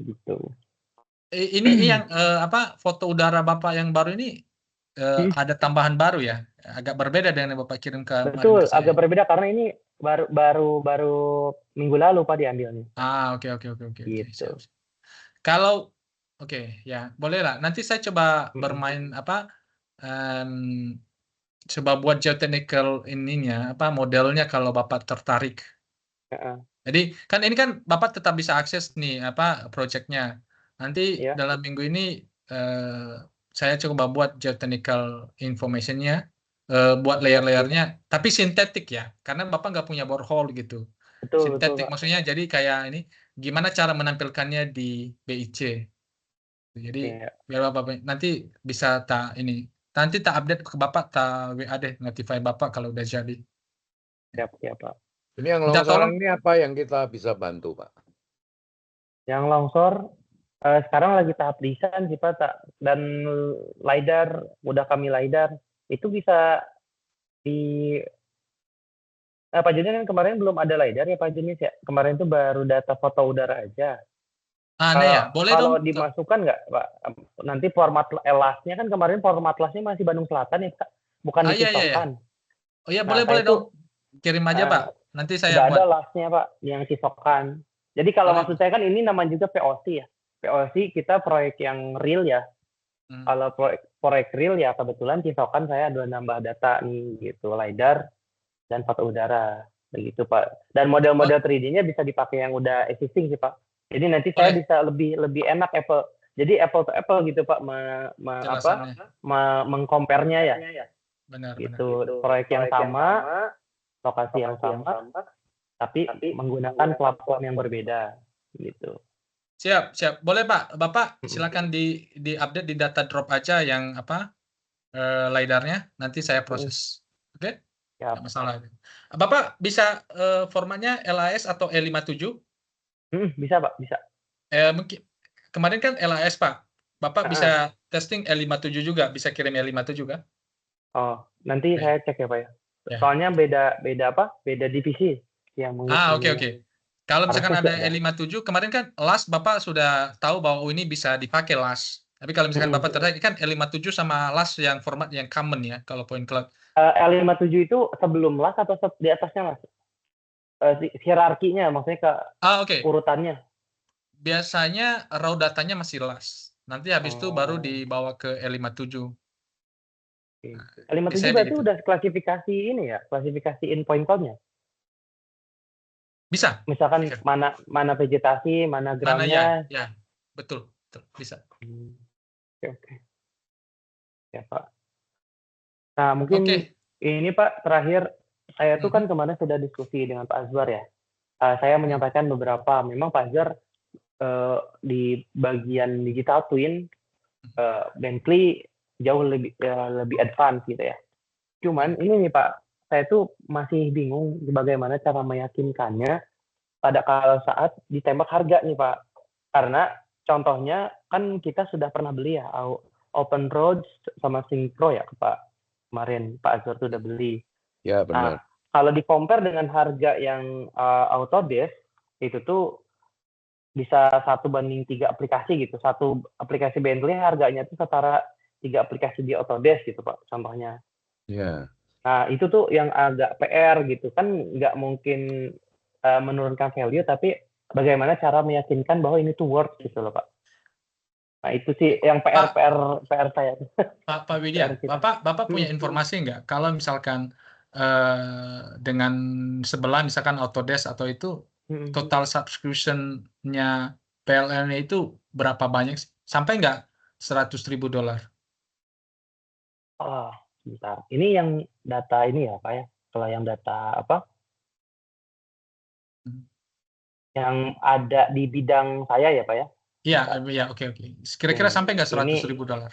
Gitu. Ini yang foto udara Bapak yang baru ini ada tambahan baru ya, agak berbeda dengan yang Bapak kirim ke. Betul, agak berbeda karena ini baru minggu lalu Pak diambilnya. Oke. Gitu. Kalau ya boleh lah. Nanti saya coba bermain coba buat geotechnical modelnya kalau Bapak tertarik. Jadi kan ini kan Bapak tetap bisa akses nih projectnya. Nanti dalam minggu ini saya coba buat geotechnical information-nya, buat layer-layernya, tapi sintetik ya, karena Bapak nggak punya borehole gitu. Sintetik maksudnya jadi kayak ini, gimana cara menampilkannya di BIC. Jadi biar Bapak nanti bisa nanti update ke Bapak, WA deh, notify Bapak kalau udah jadi. Siap Pak. Ini yang longsoran ini apa yang kita bisa bantu Pak? Yang longsor sekarang lagi tahap desain sih Pak, dan LiDAR, udah kami LiDAR, itu bisa Pak Junius kan kemarin belum ada LiDAR ya Pak Junius ya, kemarin itu baru data foto udara aja. Kalau dimasukkan nggak Pak, nanti format LAS-nya kan kemarin format LAS-nya masih Bandung Selatan ya Pak, bukan di Cisokan. Oh iya, boleh dong, kirim aja Pak, nanti saya buat. Sudah ada LAS-nya Pak, yang Cisokan. Jadi kalau maksud saya kan ini namanya juga POC ya. POC kita proyek yang real ya. Kalau proyek real ya kebetulan Cisokan saya ada nambah data nih gitu, LiDAR dan foto udara begitu Pak. Dan model-model 3D-nya bisa dipakai yang udah existing sih Pak. Jadi nanti saya bisa lebih enak jadi apple to apple gitu Pak, mengcompare-nya ya. Benar. Gitu. Proyek yang sama, lokasi yang sama, tapi menggunakan platform yang berbeda gitu. Siap. Boleh Pak, Bapak silakan di update di data drop aja yang LiDAR-nya, nanti saya proses. Oke? Nggak masalah. Bapak bisa formatnya LAS atau E57? Bisa Pak, bisa. Mungkin kemarin kan LAS Pak. Bapak bisa testing L57 juga, bisa kirim L57 kan? Oh, nanti Oke. saya cek ya Pak ya. Ya. Soalnya beda divisi yang Oke. Kalau misalkan harusnya ada sih ada. L57, kemarin kan LAS Bapak sudah tahu bahwa ini bisa dipakai LAS. Tapi kalau misalkan Bapak tertarik, kan L57 sama LAS yang format yang common ya, kalau point cloud. L57 itu sebelum LAS atau di atasnya Mas? Hierarkinya, maksudnya ke Oke. urutannya. Biasanya raw datanya masih LAS. Nanti habis itu baru dibawa ke L57. L57 Biasanya berarti begitu. udah klasifikasi ini ya, klasifikasi in point cloud-nya. Bisa. Misalkan mana vegetasi, mana Mana ya? ground-nya. Ya, betul, bisa. Oke. Ya Pak. Nah mungkin ini Pak terakhir, saya tuh kan kemarin sudah diskusi dengan Pak Azwar ya. Saya menyampaikan beberapa, memang Pak Azwar di bagian digital twin, Bentley jauh lebih advance gitu ya. Cuman ini nih Pak, saya tuh masih bingung bagaimana cara meyakinkannya pada kalau saat ditembak harga nih Pak. Karena contohnya kan kita sudah pernah beli ya Open Roads sama Synchro ya Pak. Kemarin Pak Azwar tuh udah beli. Ya benar. Nah, kalau di compare dengan harga yang Autodesk itu tuh bisa 1:3 aplikasi gitu. Satu aplikasi Bentley harganya tuh setara 3 aplikasi di Autodesk gitu Pak, contohnya. Ya. Nah, itu tuh yang agak PR gitu. Kan nggak mungkin menurunkan value, tapi bagaimana cara meyakinkan bahwa ini tuh worth gitu loh Pak. Nah, itu sih yang PR saya. Pak Widya, Bapak punya informasi nggak kalau misalkan dengan sebelah misalkan Autodesk atau itu total subscription-nya PLN itu berapa banyak? Sampai nggak $100.000? Oh, bentar. Ini yang data ini ya Pak ya. Kalau yang data apa? Yang ada di bidang saya ya Pak ya. Iya, oke. Kira-kira sampai nggak $100.000?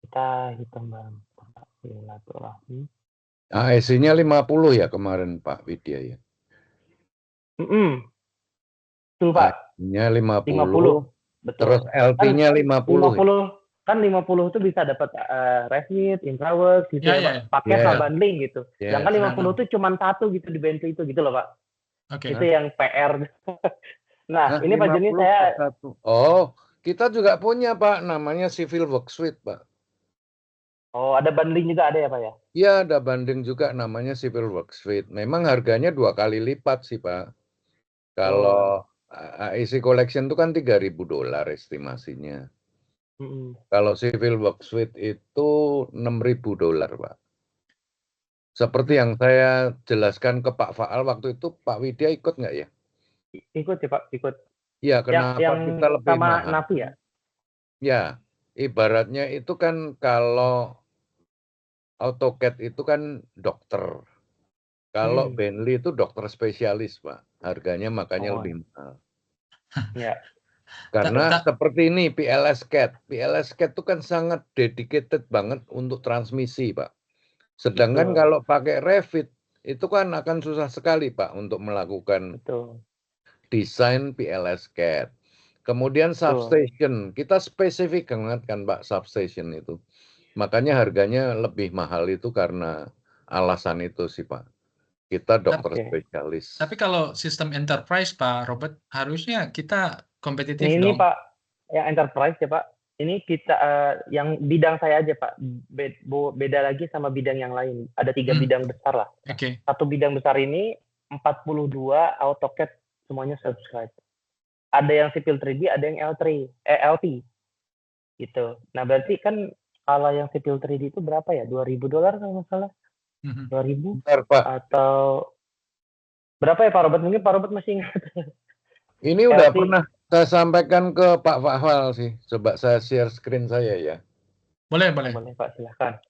Kita hitung bareng. Silaturahmi. ASI-nya 50 ya kemarin Pak Widya ya. Betul Pak. ASI-nya 50. Betul. Terus LP-nya 50. 50 kan 50 itu bisa dapat Revit, InfraWorks gitu ya, Pak. Paket lah bundling gitu. Sedangkan 50 itu cuma satu gitu di Bentley itu gitu loh Pak. Itu yang PR. Nah, ini Pak Joni saya. Oh, kita juga punya Pak, namanya Civil Works Suite Pak. Oh, ada bundling juga ada ya Pak ya? Iya, ada bundling juga namanya Civil Works Suite. Memang harganya 2 kali lipat sih Pak. Kalau AEC Collection itu kan $3.000 estimasinya. Kalau Civil Works Suite itu $6.000 Pak. Seperti yang saya jelaskan ke Pak Faal waktu itu, Pak Widya ikut nggak ya? Ikut ya Pak, ikut. Ya, kenapa yang kita lebih sama mahal? Navi ya? Ya, ibaratnya itu kan kalau AutoCAD itu kan dokter. Kalau Bentley itu dokter spesialis, Pak. Harganya makanya lebih mahal. Ya. Karena seperti ini PLS CAD. PLS CAD itu kan sangat dedicated banget untuk transmisi, Pak. Sedangkan kalau pakai Revit itu kan akan susah sekali, Pak, untuk melakukan desain PLS CAD. Kemudian substation, kita spesifik banget kan Pak substation itu. Makanya harganya lebih mahal itu karena alasan itu sih Pak. Kita dokter spesialis. Tapi kalau sistem enterprise Pak Robert, harusnya kita kompetitif ini dong. Pak, yang enterprise ya Pak. Ini kita yang bidang saya aja Pak. Beda lagi sama bidang yang lain. Ada 3 bidang besar lah. Satu bidang besar ini 42 AutoCAD semuanya subscribe. Ada yang Civil 3D, ada yang LP. Gitu. Nah, berarti kan kalau yang Civil 3D itu berapa ya? $2.000 kalau nggak salah. 2.000 atau berapa ya Pak Robert? Mungkin Pak Robert masih ingat. Ini udah pernah saya sampaikan ke Pak Fahwal sih. Coba saya share screen saya ya. Boleh Pak, silahkan.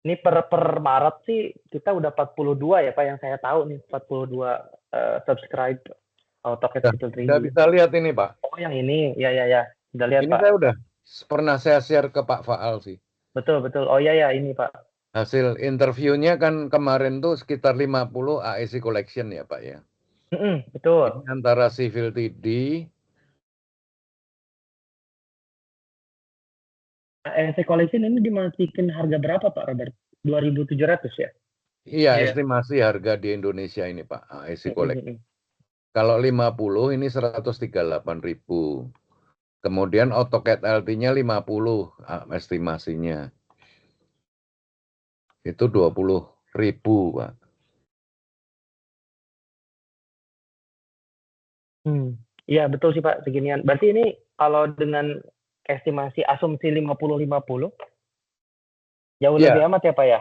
Ini per Maret sih kita udah 42 ya Pak, yang saya tahu nih 42 subscribe AutoCAD Civil 3D. Sudah bisa lihat ini Pak. Oh yang ini, ya. Sudah lihat ini Pak. Ini saya udah pernah saya share ke Pak Faal sih. Betul. Oh ya ini Pak. Hasil interviewnya kan kemarin tuh sekitar 50 AEC Collection ya Pak ya. Betul. Ini antara Civil 3D AEC Collection ini dimasukin harga berapa Pak Robert? 2.700 ya? Iya, Iya. estimasi harga di Indonesia ini Pak, AEC Collection. Kalau 50 ini 138.000. Kemudian AutoCAD LT-nya 50 estimasinya. Itu 20.000 Pak. Iya betul sih Pak, seginian. Berarti ini kalau dengan estimasi asumsi 50-50, jauh lebih amat ya Pak ya?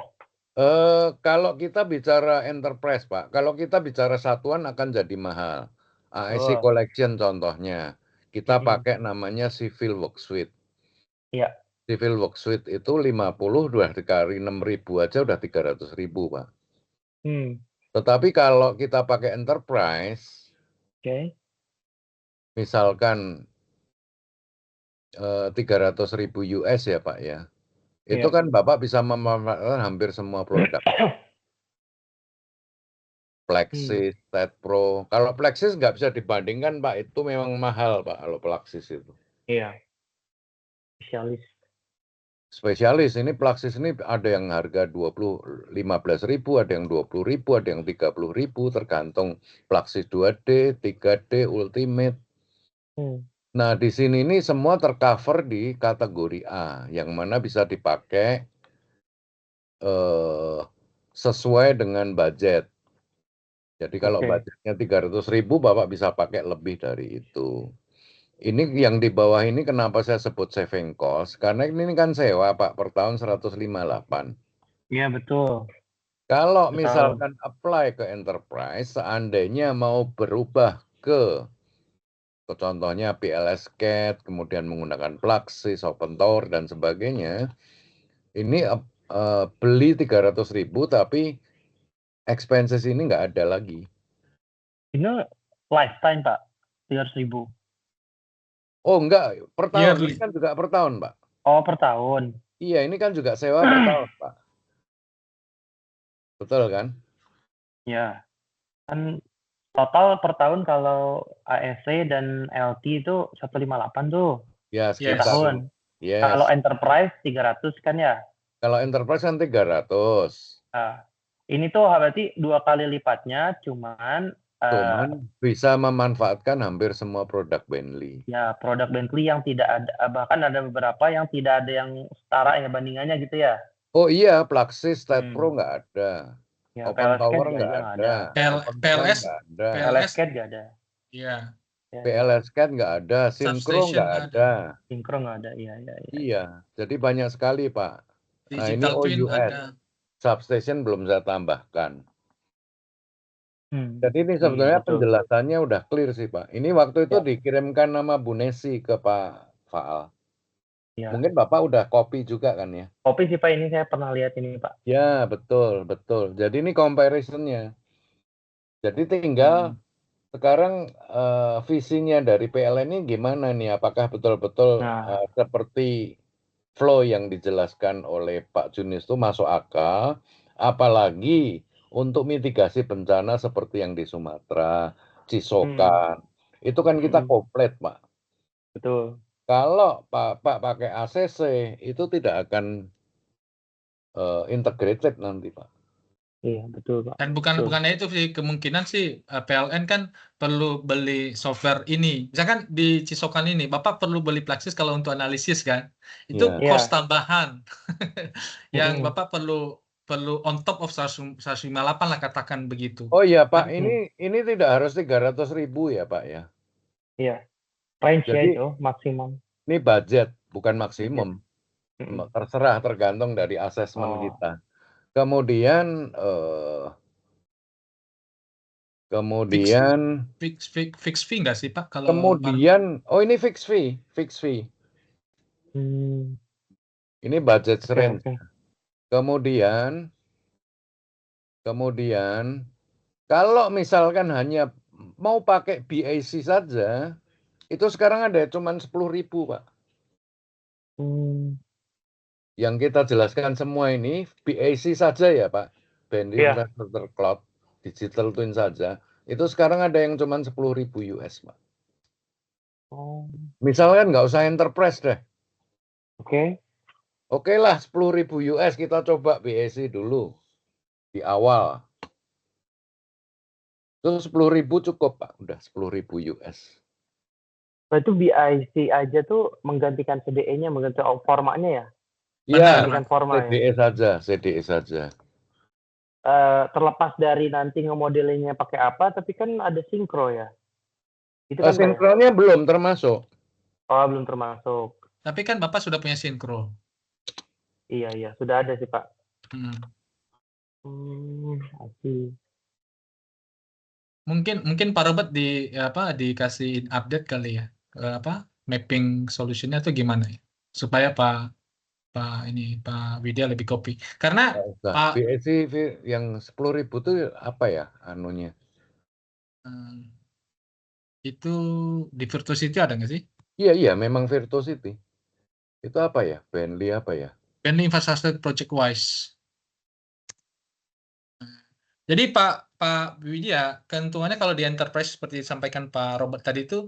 Kalau kita bicara enterprise Pak, kalau kita bicara satuan akan jadi mahal. AEC Collection contohnya, kita pakai namanya Civil Work Suite. Iya. Civil Work Suite itu 50 udah dikali 6.000 aja udah 300.000 Pak. Tetapi kalau kita pakai enterprise, misalkan 300.000 US ya Pak ya, itu kan Bapak bisa memanfaatkan hampir semua produk. Plexis, StatPro. Kalau Plexis nggak bisa dibandingkan Pak, itu memang mahal Pak kalau Plexis itu. Iya. Spesialis ini Plexis ini ada yang harga 15.000, ada yang 20.000, ada yang 30.000, tergantung Plexis 2D, 3D, Ultimate. Nah di sini ini semua tercover di kategori A, yang mana bisa dipakai sesuai dengan budget. Jadi kalau budgetnya 300.000, Bapak bisa pakai lebih dari itu. Ini yang di bawah ini kenapa saya sebut saving cost? Karena ini kan sewa Pak, per tahun 158. Iya betul. Kalau misalkan apply ke enterprise, seandainya mau berubah ke contohnya PLS CAD, kemudian menggunakan Plexis, Open Tower, dan sebagainya, ini beli 300.000 tapi expenses ini nggak ada lagi. Ini lifetime Pak, 300.000. Oh enggak, per tahun. Ini kan juga per tahun Pak. Oh per tahun. Iya, ini kan juga sewa per tahun Pak. Betul kan? Ya, kan total per tahun kalau AEC dan LT itu 158 tuh. Ya, Per tahun. Yes. Kalau enterprise 300 kan ya? Kalau enterprise kan 300. Nah, ini tuh berarti 2 kali lipatnya, cuman bisa memanfaatkan hampir semua produk Bentley. Ya, produk Bentley yang tidak ada, bahkan ada beberapa yang tidak ada yang setara ya bandingannya gitu ya? Oh iya, Plexis, StatPro nggak ada. Ya, Open PLS Tower CAD nggak ada. PLS nggak ada. PLS CAD nggak ada. Iya. PLS CAD nggak ada. Synchro nggak ada. Synchro nggak ada, iya. Iya, jadi banyak sekali Pak. Nah ini Digital Twin OUS. ada. Substation belum saya tambahkan. Jadi ini Iya, sebenarnya betul. penjelasannya udah clear sih Pak. Ini waktu itu dikirimkan nama Bu Nesi ke Pak Faal. Ya. Mungkin Bapak udah copy juga kan ya? Copy sih Pak, ini saya pernah lihat ini Pak. Ya betul, betul. Jadi ini comparisonnya. Jadi tinggal sekarang visinya dari PLN ini gimana nih? Apakah betul-betul seperti flow yang dijelaskan oleh Pak Junis itu masuk akal? Apalagi untuk mitigasi bencana seperti yang di Sumatera, Cisokan, itu kan kita komplit Pak. Betul. Kalau Pak pakai ACC itu tidak akan integrated nanti Pak. Iya betul Pak. Dan bukannya itu sih, kemungkinan sih PLN kan perlu beli software ini. Misalkan di Cisokan ini, Bapak perlu beli Plexis kalau untuk analisis kan. Itu cost tambahan. Yang Bapak perlu on top of 158 lah katakan begitu. Oh iya Pak, ini tidak harus 300.000 ya Pak ya? Iya, range ya itu maksimum. Ini budget, bukan maksimum. Terserah, tergantung dari asesmen kita. Kemudian fix fee nggak sih Pak kalau kemudian ini fix fee. Ini budget range. Kemudian kalau misalkan hanya mau pakai BAC saja, itu sekarang ada cuman 10.000 Pak. Yang kita jelaskan semua ini BAC saja ya Pak, Bentley Infrastructure Cloud, Digital Twin saja, itu sekarang ada yang cuma 10.000 US Pak. Misalkan nggak usah enterprise deh. Oke lah, 10.000 US kita coba BSI dulu di awal. Itu 10.000 cukup Pak, udah 10.000 US. Itu BIC aja tuh menggantikan CDE-nya, menggantikan formatnya ya? Iya, Menggantikan format ya. CDE saja, CDE saja. Terlepas dari nanti ngemodelinnya pakai apa, tapi kan ada sinkro ya. Itu kan Pak, ya? Sinkronnya belum termasuk. Oh, belum termasuk. Tapi kan Bapak sudah punya sinkro. Iya, sudah ada sih Pak. Asik. Mungkin Pak Robert dikasih update kali ya, mapping solutionnya tuh gimana ya, supaya Pak Widya lebih copy. Karena Pak BSI yang 10.000 itu apa ya anunya? Itu di Virtuosity ada nggak sih? Iya, memang Virtuosity. Itu apa ya? Bentley apa ya? Bentley Infrastructure Project Wise. Jadi Pak Widya, keuntungannya kalau di enterprise seperti disampaikan Pak Robert tadi itu,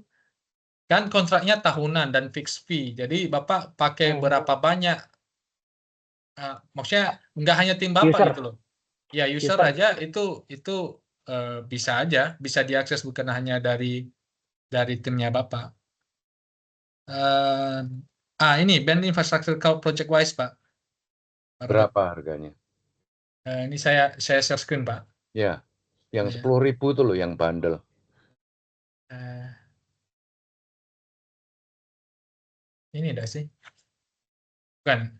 kan kontraknya tahunan dan fixed fee. Jadi Bapak pakai berapa banyak, maksudnya nggak hanya tim Bapak gitu loh. Ya user aja itu bisa aja, bisa diakses bukan hanya dari timnya Bapak. Ini Bentley Infrastructure Cloud Project Wise Pak. Berapa harganya? Ini saya share screen Pak. Ya, yang 10.000 itu loh yang bundle. Ini enggak sih? Bukan.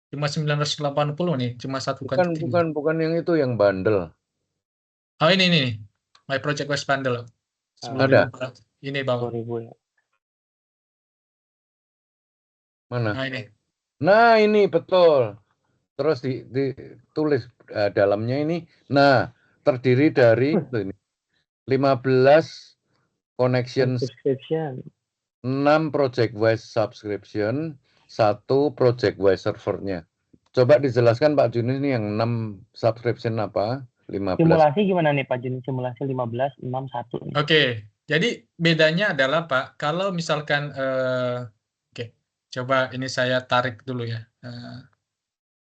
Cuma 980 nih, cuma satu kali. Bukan yang itu yang bundle. Oh ini. My Project Wise bundle. Ada. Ini bawah. 10.000 ya. Mana? Nah ini. Nah ini betul. Terus ditulis dalamnya ini. Nah, terdiri dari 15 connection, 6 project wise subscription, 1 project wise servernya. Coba dijelaskan Pak Juni ini yang 6 subscription apa? 15. Simulasi gimana nih Pak Juni? Simulasi 15, 6, 1. Oke. Jadi bedanya adalah Pak, kalau misalkan coba ini saya tarik dulu ya.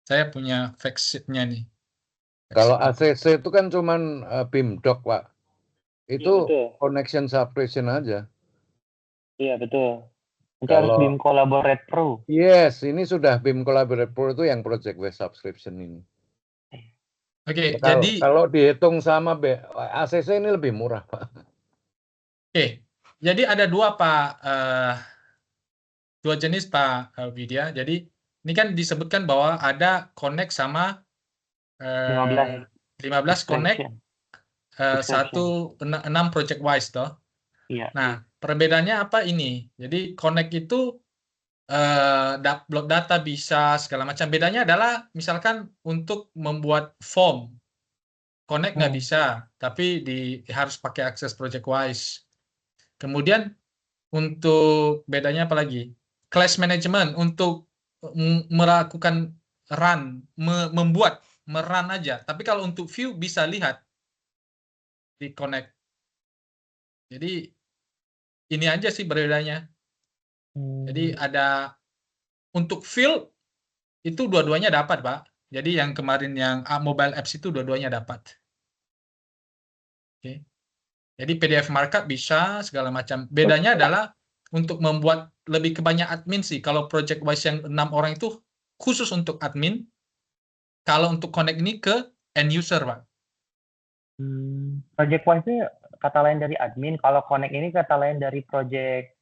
Saya punya fact sheet-nya nih. Kalau ACC itu kan cuman BIMDoc Pak. Itu ya, connection subscription aja. Iya betul. Nanti harus BIM Collaborate Pro. Yes, ini sudah BIM Collaborate Pro itu yang project wise subscription ini. Oke, jadi kalau dihitung sama ACC ini lebih murah Pak. Oke, jadi ada dua jenis Pak Widya. Jadi ini kan disebutkan bahwa ada connect sama 15 connect, 6 project wise toh. Iya. Nah, perbedaannya apa ini? Jadi connect itu upload data bisa segala macam. Bedanya adalah misalkan untuk membuat form, connect nggak bisa, tapi harus pakai akses project wise. Kemudian untuk bedanya apa lagi? Class management untuk melakukan run, merun aja. Tapi kalau untuk view bisa lihat di connect. Jadi ini aja sih bedanya. Jadi ada untuk field itu dua-duanya dapat, Pak. Jadi yang kemarin yang mobile apps itu dua-duanya dapat. Oke. Jadi PDF markup bisa segala macam. Bedanya adalah untuk membuat lebih kebanyak admin sih. Kalau project wise yang 6 orang itu khusus untuk admin. Kalau untuk connect ini ke end user, Pak. Project wise ini kata lain dari admin. Kalau connect ini kata lain dari project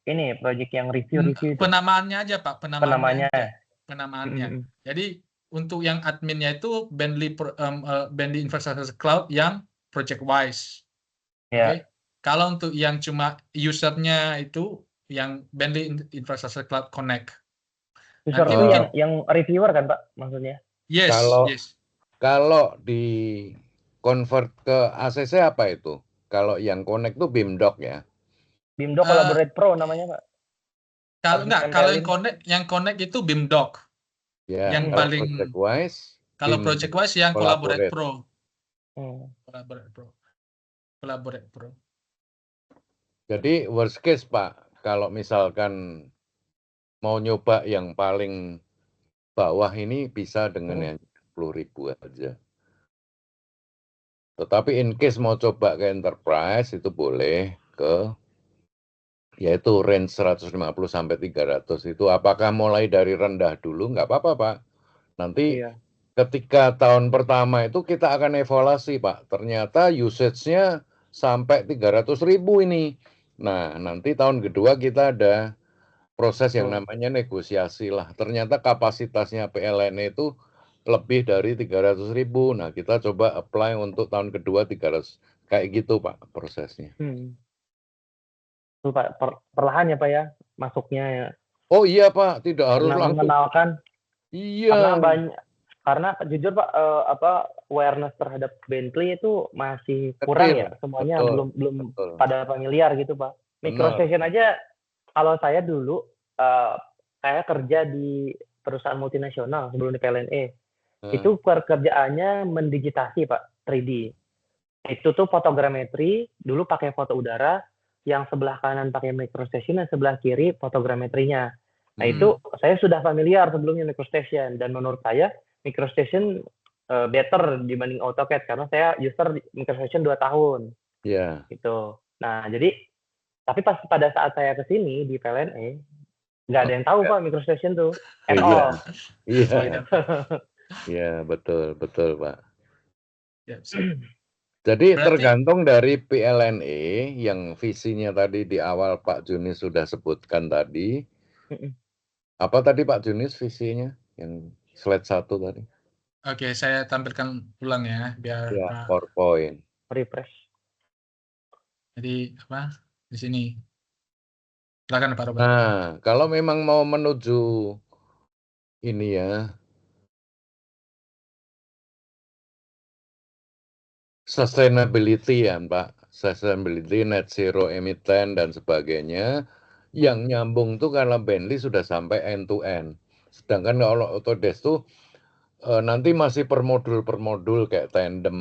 yang review itu. Penamaannya aja, Pak. Penamaannya. Jadi untuk yang adminnya itu Bentley Infrastructure Cloud yang project wise. Ya. Okay. Kalau untuk yang cuma usernya itu yang Bentley Infrastructure Cloud Connect. User itu yang reviewer kan Pak maksudnya? Yes. Kalau di convert ke ACC apa itu? Kalau yang connect itu BIMDoc ya? BIMDoc Collaborate Pro namanya Pak. Kalau yang connect itu BIMDoc. Ya, yang paling project wise. Kalau project wise yang Collaborate Pro. Collaborate Pro. Jadi worst case Pak, kalau misalkan mau nyoba yang paling bawah ini bisa dengan yang 10.000 aja. Tetapi in case mau coba ke enterprise itu boleh ke yaitu range 150 sampai 300 itu. Apakah mulai dari rendah dulu? Nggak apa-apa, Pak. Nanti ketika tahun pertama itu kita akan evaluasi, Pak. Ternyata usage-nya sampai 300.000 ini. Nah, nanti tahun kedua kita ada proses yang namanya negosiasi lah. Ternyata kapasitasnya PLN itu lebih dari 300.000. Nah, kita coba apply untuk tahun kedua 300. Kayak gitu, Pak, prosesnya. Tuh, Pak, perlahan ya, Pak ya, masuknya ya. Oh iya, Pak, tidak harus Karena langsung. mengenalkan. Iya. Karena jujur, Pak, awareness terhadap Bentley itu masih kurang ya. Semuanya belum pada familiar gitu, Pak. Microstation aja, kalau saya dulu, saya kerja di perusahaan multinasional sebelum di PLNE. Itu pekerjaannya mendigitasi, Pak, 3D. Itu tuh fotogrametri, dulu pakai foto udara, yang sebelah kanan pakai microstation, dan sebelah kiri fotogrametrinya. Nah, itu saya sudah familiar sebelumnya microstation, dan menurut saya microstation better dibanding AutoCAD, karena saya user microstation 2 tahun. Iya. Gitu. Nah, jadi, tapi pas pada saat saya kesini di PLNE, nggak ada yang tahu, Pak, microstation tuh. Iya. Iya, betul, Pak. Jadi tergantung dari PLNE yang visinya tadi di awal Pak Junis sudah sebutkan tadi. Apa tadi Pak Junis visinya yang slide 1 tadi? Oke, saya tampilkan ulang ya biar ya, PowerPoint. Refresh. Jadi apa? Di sini. Silakan Pak Robert. Nah, kalau memang mau menuju ini ya, sustainability ya Pak, sustainability, net zero emiten dan sebagainya, yang nyambung tuh karena Bentley sudah sampai end to end. Sedangkan kalau Autodesk tuh nanti masih per modul kayak tandem,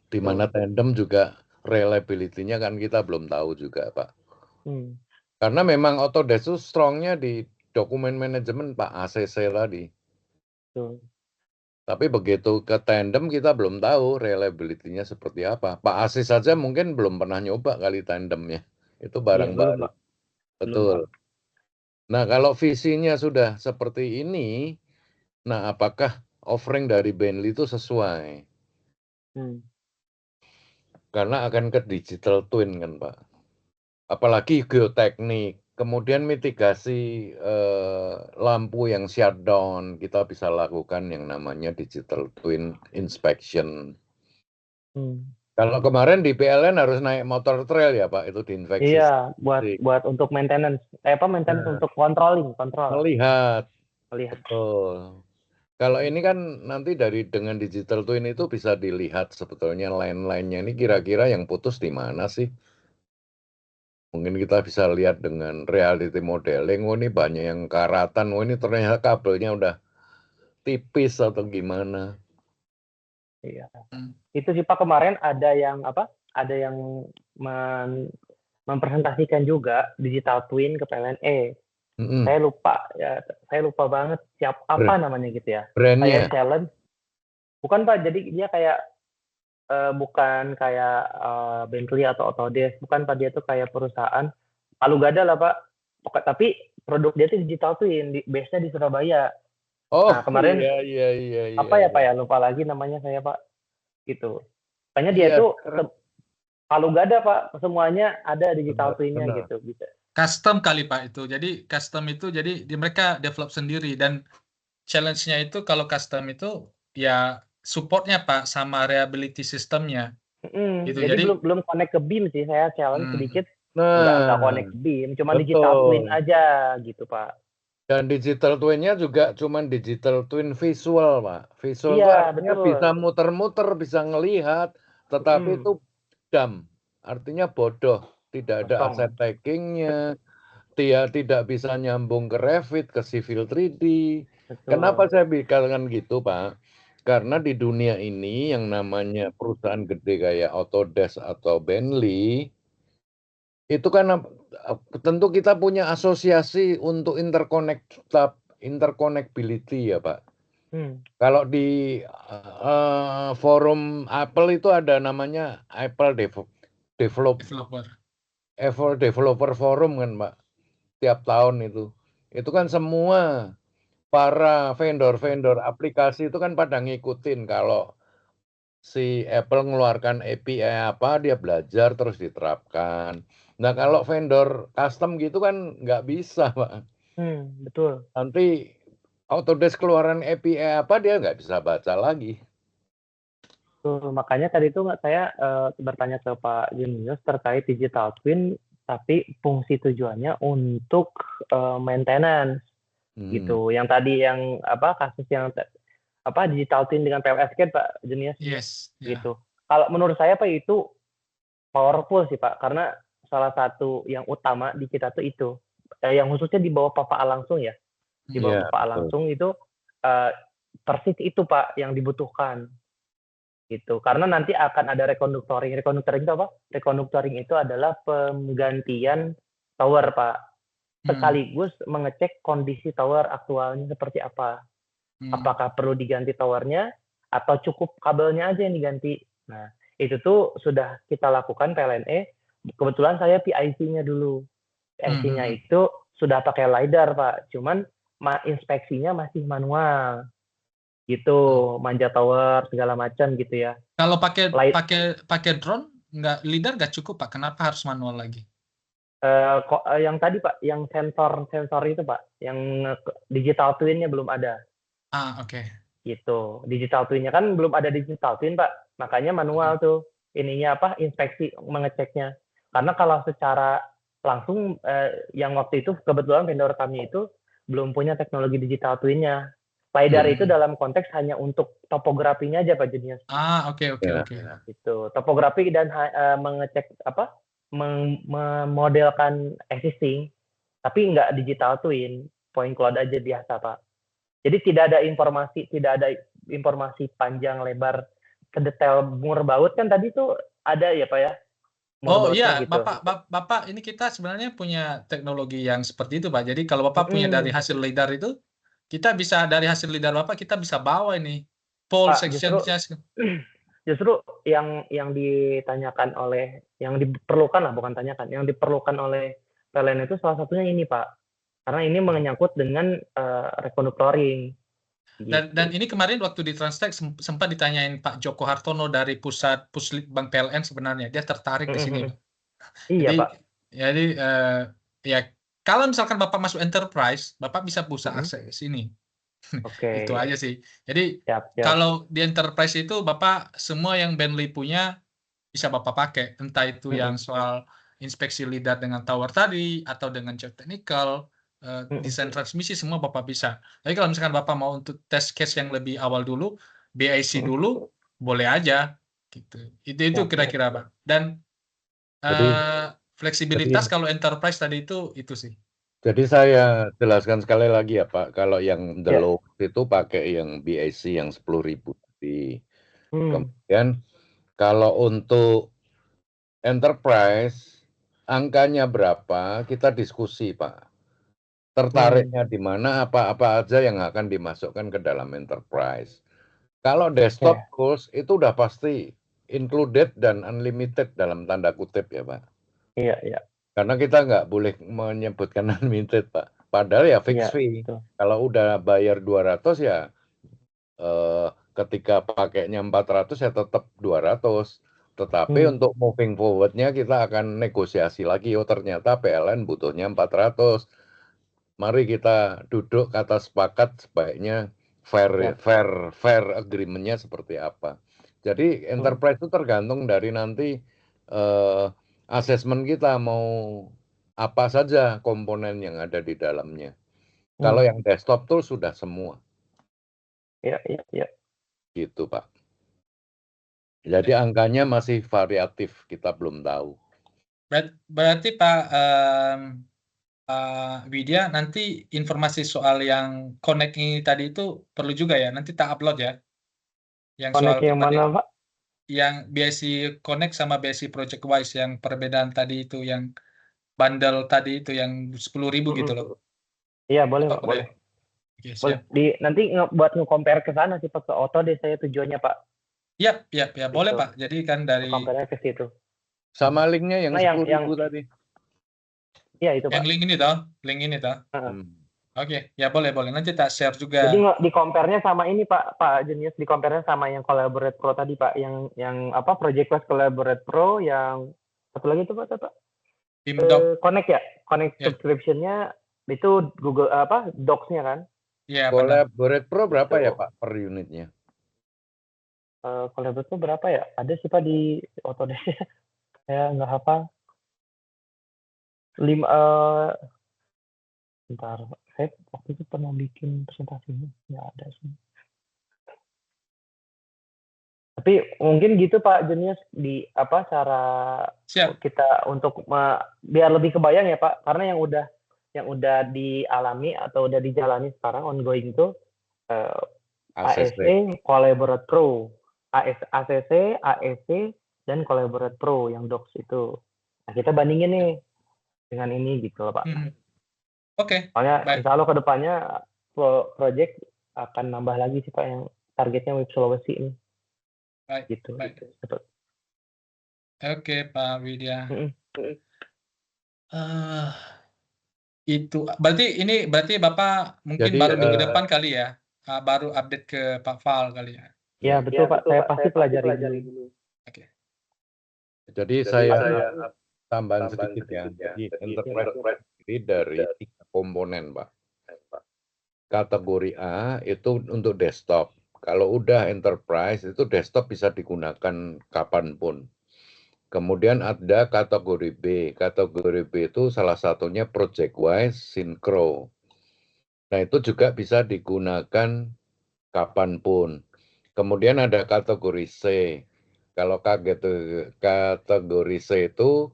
di mana tandem juga reliability-nya kan kita belum tahu juga Pak. Karena memang Autodesk tuh strong-nya di dokumen manajemen Pak, ACC tadi. Tapi begitu ke tandem kita belum tahu reliability-nya seperti apa. Pak Asis saja mungkin belum pernah nyoba kali tandemnya. Itu barang baru. Betul. Nah, kalau visinya sudah seperti ini, nah apakah offering dari Bentley itu sesuai? Karena akan ke digital twin kan Pak. Apalagi geoteknik, kemudian mitigasi lampu yang shutdown, kita bisa lakukan yang namanya digital twin inspection. Kalau kemarin di PLN harus naik motor trail ya Pak, itu diinfeksi. Iya, buat untuk maintenance, maintenance untuk kontrol. Melihat. Betul. Kalau ini kan nanti dengan digital twin itu bisa dilihat sebetulnya line-line-nya ini kira-kira yang putus di mana sih? Mungkin kita bisa lihat dengan reality modeling, oh ini banyak yang karatan, oh ini ternyata kabelnya udah tipis atau gimana. Iya. Itu sih Pak, kemarin ada yang mempresentasikan juga digital twin ke PLNE. Saya lupa banget apa namanya gitu ya. Brandnya. Saya challenge. Bukan Pak, jadi dia kayak bukan kayak Bentley atau Autodesk, bukan Pak, dia tuh kayak perusahaan Palu Gada lah Pak. Tapi produk dia tuh digital twin, base-nya di Surabaya. Nah, kemarin iya. apa ya Pak ya, lupa lagi namanya saya Pak. Gitu. Makanya dia tuh Palu Gada Pak, semuanya ada digital twin-nya gitu bisa. Custom kali Pak itu. Jadi custom itu jadi mereka develop sendiri, dan challenge-nya itu kalau custom itu ya support-nya Pak sama reliability system-nya. Gitu. Jadi belum connect ke BIM sih, saya challenge sedikit. Nggak connect ke BIM, cuma digital twin aja gitu Pak. Dan digital twin-nya juga cuma digital twin visual Pak. Visual itu artinya betul. bisa muter-muter, bisa ngelihat, tetapi itu dumb, artinya bodoh. Tidak ada asset tagging-nya, dia tidak bisa nyambung ke Revit, ke Civil 3D. Kenapa saya bicarakan gitu Pak? Karena di dunia ini yang namanya perusahaan gede kayak Autodesk atau Bentley, itu kan tentu kita punya asosiasi untuk interconnectability ya Pak. Kalau di forum Apple itu ada namanya Apple Developer Forum kan Pak, tiap tahun itu kan semua para vendor aplikasi itu kan pada ngikutin kalau si Apple ngeluarkan API apa, dia belajar terus diterapkan. Nah kalau vendor custom gitu kan nggak bisa Pak. Betul. Nanti Autodesk keluaran API apa, dia nggak bisa baca lagi. Makanya tadi itu saya bertanya ke Pak Junius terkait digital twin, tapi fungsi tujuannya untuk maintenance gitu. Yang tadi yang kasus yang digital twin dengan PLS kan Pak Junius. Yes. Gitu. Kalau menurut saya Pak itu powerful sih Pak, karena salah satu yang utama di kita tuh itu, yang khususnya di bawah Bapak langsung ya, di bawah Bapak langsung itu persis itu Pak yang dibutuhkan. Gitu. Karena nanti akan ada reconduktoring. Reconduktoring itu apa? Reconduktoring itu adalah penggantian tower, Pak. Sekaligus mengecek kondisi tower aktualnya seperti apa. Apakah perlu diganti towernya atau cukup kabelnya aja yang diganti. Nah, itu tuh sudah kita lakukan PLNE. Kebetulan saya PIC-nya dulu. PIC-nya itu sudah pakai LiDAR, Pak. Cuman inspeksinya masih manual. Gitu, manja tower segala macam gitu ya. Kalau pakai drone LiDAR nggak cukup Pak, kenapa harus manual lagi? Yang tadi Pak, yang sensor itu Pak, yang digital twin-nya belum ada. Oke. Gitu, digital twin-nya kan belum ada digital twin Pak, makanya manual tuh ininya inspeksi mengeceknya. Karena kalau secara langsung yang waktu itu kebetulan vendor kami itu belum punya teknologi digital twin-nya. LiDAR itu dalam konteks hanya untuk topografinya aja Pak Junius. Oke. Itu topografi dan mengecek memodelkan existing, tapi nggak digital twin, point cloud aja biasa Pak. Jadi tidak ada informasi panjang lebar sedetail bungur baut kan tadi tuh ada ya Pak ya. Iya, gitu. Bapak ini kita sebenarnya punya teknologi yang seperti itu Pak. Jadi kalau Bapak punya dari hasil LiDAR itu, kita bisa dari hasil LiDAR Bapak kita bisa bawa ini pole section. Justru yang ditanyakan oleh yang diperlukan yang diperlukan oleh PLN itu salah satunya ini Pak. Karena ini menyangkut dengan reconduktoring. Dan ini kemarin waktu di Transtech sempat ditanyain Pak Joko Hartono dari Puslitbang PLN sebenarnya, dia tertarik ke sini Pak. Iya Pak. Jadi ya kalau misalkan Bapak masuk enterprise, Bapak bisa akses ke sini. Oke. Itu aja sih. Jadi Siap. kalau di enterprise itu Bapak semua yang Bentley punya bisa Bapak pakai, entah itu yang soal inspeksi LiDAR dengan tower tadi atau dengan geotechnical, desain transmisi semua Bapak bisa. Tapi kalau misalkan Bapak mau untuk test case yang lebih awal dulu, BIC dulu, boleh aja gitu. Itu kira-kira Pak. Dan fleksibilitas kalau enterprise tadi itu sih. Jadi saya jelaskan sekali lagi ya Pak, kalau yang the low itu pakai yang BIC yang 10.000 tadi. Kemudian kalau untuk enterprise angkanya berapa kita diskusi Pak. Tertariknya di mana, apa aja yang akan dimasukkan ke dalam enterprise. Kalau desktop tools itu udah pasti included dan unlimited dalam tanda kutip ya Pak. Iya. Karena kita nggak boleh menyebutkan unlimited Pak. Padahal ya fix fee. Kalau udah bayar 200 ya ketika pakainya 400 ya tetap 200. Tetapi untuk moving forward-nya kita akan negosiasi lagi. Oh ternyata PLN butuhnya 400. Mari kita duduk kata sepakat sebaiknya fair agreement-nya seperti apa. Jadi enterprise itu tergantung dari nanti assessment kita mau apa saja komponen yang ada di dalamnya. Kalau yang desktop tool sudah semua. Iya. Gitu Pak. Jadi angkanya masih variatif, kita belum tahu. Berarti Pak Widya, nanti informasi soal yang connect ini tadi itu perlu juga ya, nanti tak upload ya. Yang connect soal yang mana Pak? Yang BSC Connect sama BSC Project Wise, yang perbedaan tadi itu yang bundle tadi itu yang 10.000 gitu loh. Iya, boleh Oh, Pak, boleh. Oke, Boleh. siap. Nanti buat nge-compare ke sana sih Pak, ke Oto deh saya tujuannya Pak. Ya, boleh Gitu. Pak. Jadi kan dari Compare ke situ. Sama linknya yang Nah, 10.000 tadi. Iya itu Pak. yang link ini toh. Oke, ya boleh. Nanti tak share juga. Jadi di compare-nya sama ini Pak Jenius, di compare-nya sama yang Collaborate Pro tadi Pak, yang apa Project Quest Collaborate Pro, yang satu lagi itu Pak. Connect ya, Connect Ya. subscription-nya itu Google apa Docs-nya kan? Iya, benar. Collaborate Pro berapa ya Pak per unitnya? Collaborate Pro berapa ya? Ada sih Pak di Autodesk. Saya nggak hafal. 5 bentar, saya waktu itu pernah bikin presentasinya, nggak ada sih. Tapi mungkin gitu Pak Jenius, di apa cara Siap. kita untuk biar lebih kebayang ya Pak, karena yang udah dialami atau udah dijalani sekarang ongoing itu AEC, Collaborate Pro, ACC, AEC, dan Collaborate Pro yang Docs itu. Nah kita bandingin nih dengan ini gitu loh Pak. Oke. Soalnya insya Allah ke depannya project akan nambah lagi sih Pak, yang targetnya Web Sulawesi ini. Baik. Gitu. Oke Pak Widya. Itu berarti Bapak mungkin baru minggu depan kali ya, baru update ke Pak Fal kali ya. Ya betul Pak, saya pasti pelajari dulu. Oke. Jadi saya tambahan sedikit ya. Jadi enterprise ini dari 3 komponen Pak. Kategori A itu untuk desktop. Kalau udah enterprise itu desktop bisa digunakan kapanpun. Kemudian ada kategori B. Kategori B itu salah satunya ProjectWise Synchro. Nah itu juga bisa digunakan kapanpun. Kemudian ada kategori C. Kalau kategori C itu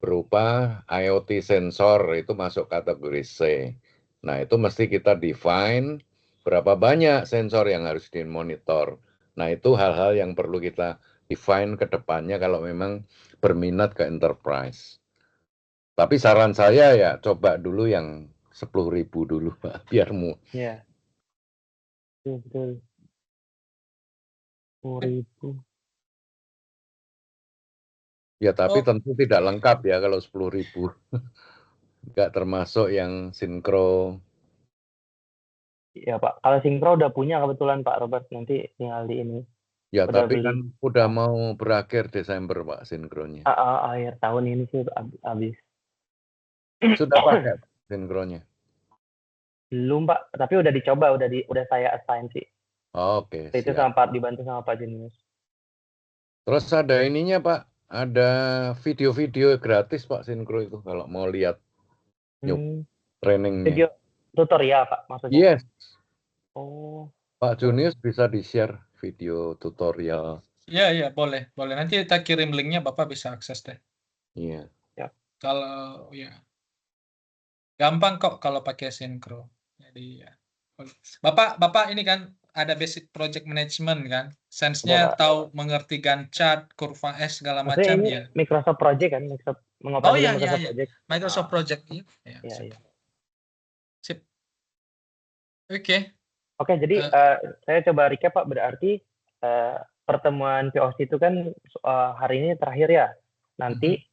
berupa IoT sensor, itu masuk kategori C. Nah itu mesti kita define berapa banyak sensor yang harus dimonitor. Nah itu hal-hal yang perlu kita define ke depannya kalau memang berminat ke enterprise. Tapi saran saya ya coba dulu yang 10.000 dulu Pak, biarmu. Iya. Betul. 10.000. Ya tapi tentu tidak lengkap ya kalau 10.000. Enggak termasuk yang sinkro. Ya Pak, kalau sinkro udah punya kebetulan Pak Robert, nanti tinggal di ini. Ya tapi kan udah mau berakhir Desember Pak sinkronya. Akhir tahun ini sih habis. Sudah pakai sinkronya? Belum Pak, tapi udah dicoba, udah saya assign sih. Oke, Itu dibantu sama Pak Jenius. Terus ada ininya Pak, ada video-video gratis Pak sinkro itu kalau mau lihat trainingnya. Video tutorial Pak maksudnya? Yes. Oh. Pak Junius bisa di-share video tutorial. Iya, boleh. Nanti kita kirim linknya, Bapak bisa akses deh. Iya. Kalau gampang kok kalau pakai sinkro. Jadi ya. Bapak ini kan ada basic project management kan, sense-nya tahu mengerti Gantt chart, kurva S segala macam ya. Microsoft Project kan, Microsoft Project. Iya. Sip. Oke, jadi saya coba recap Pak, berarti pertemuan POC itu kan hari ini terakhir ya. Nanti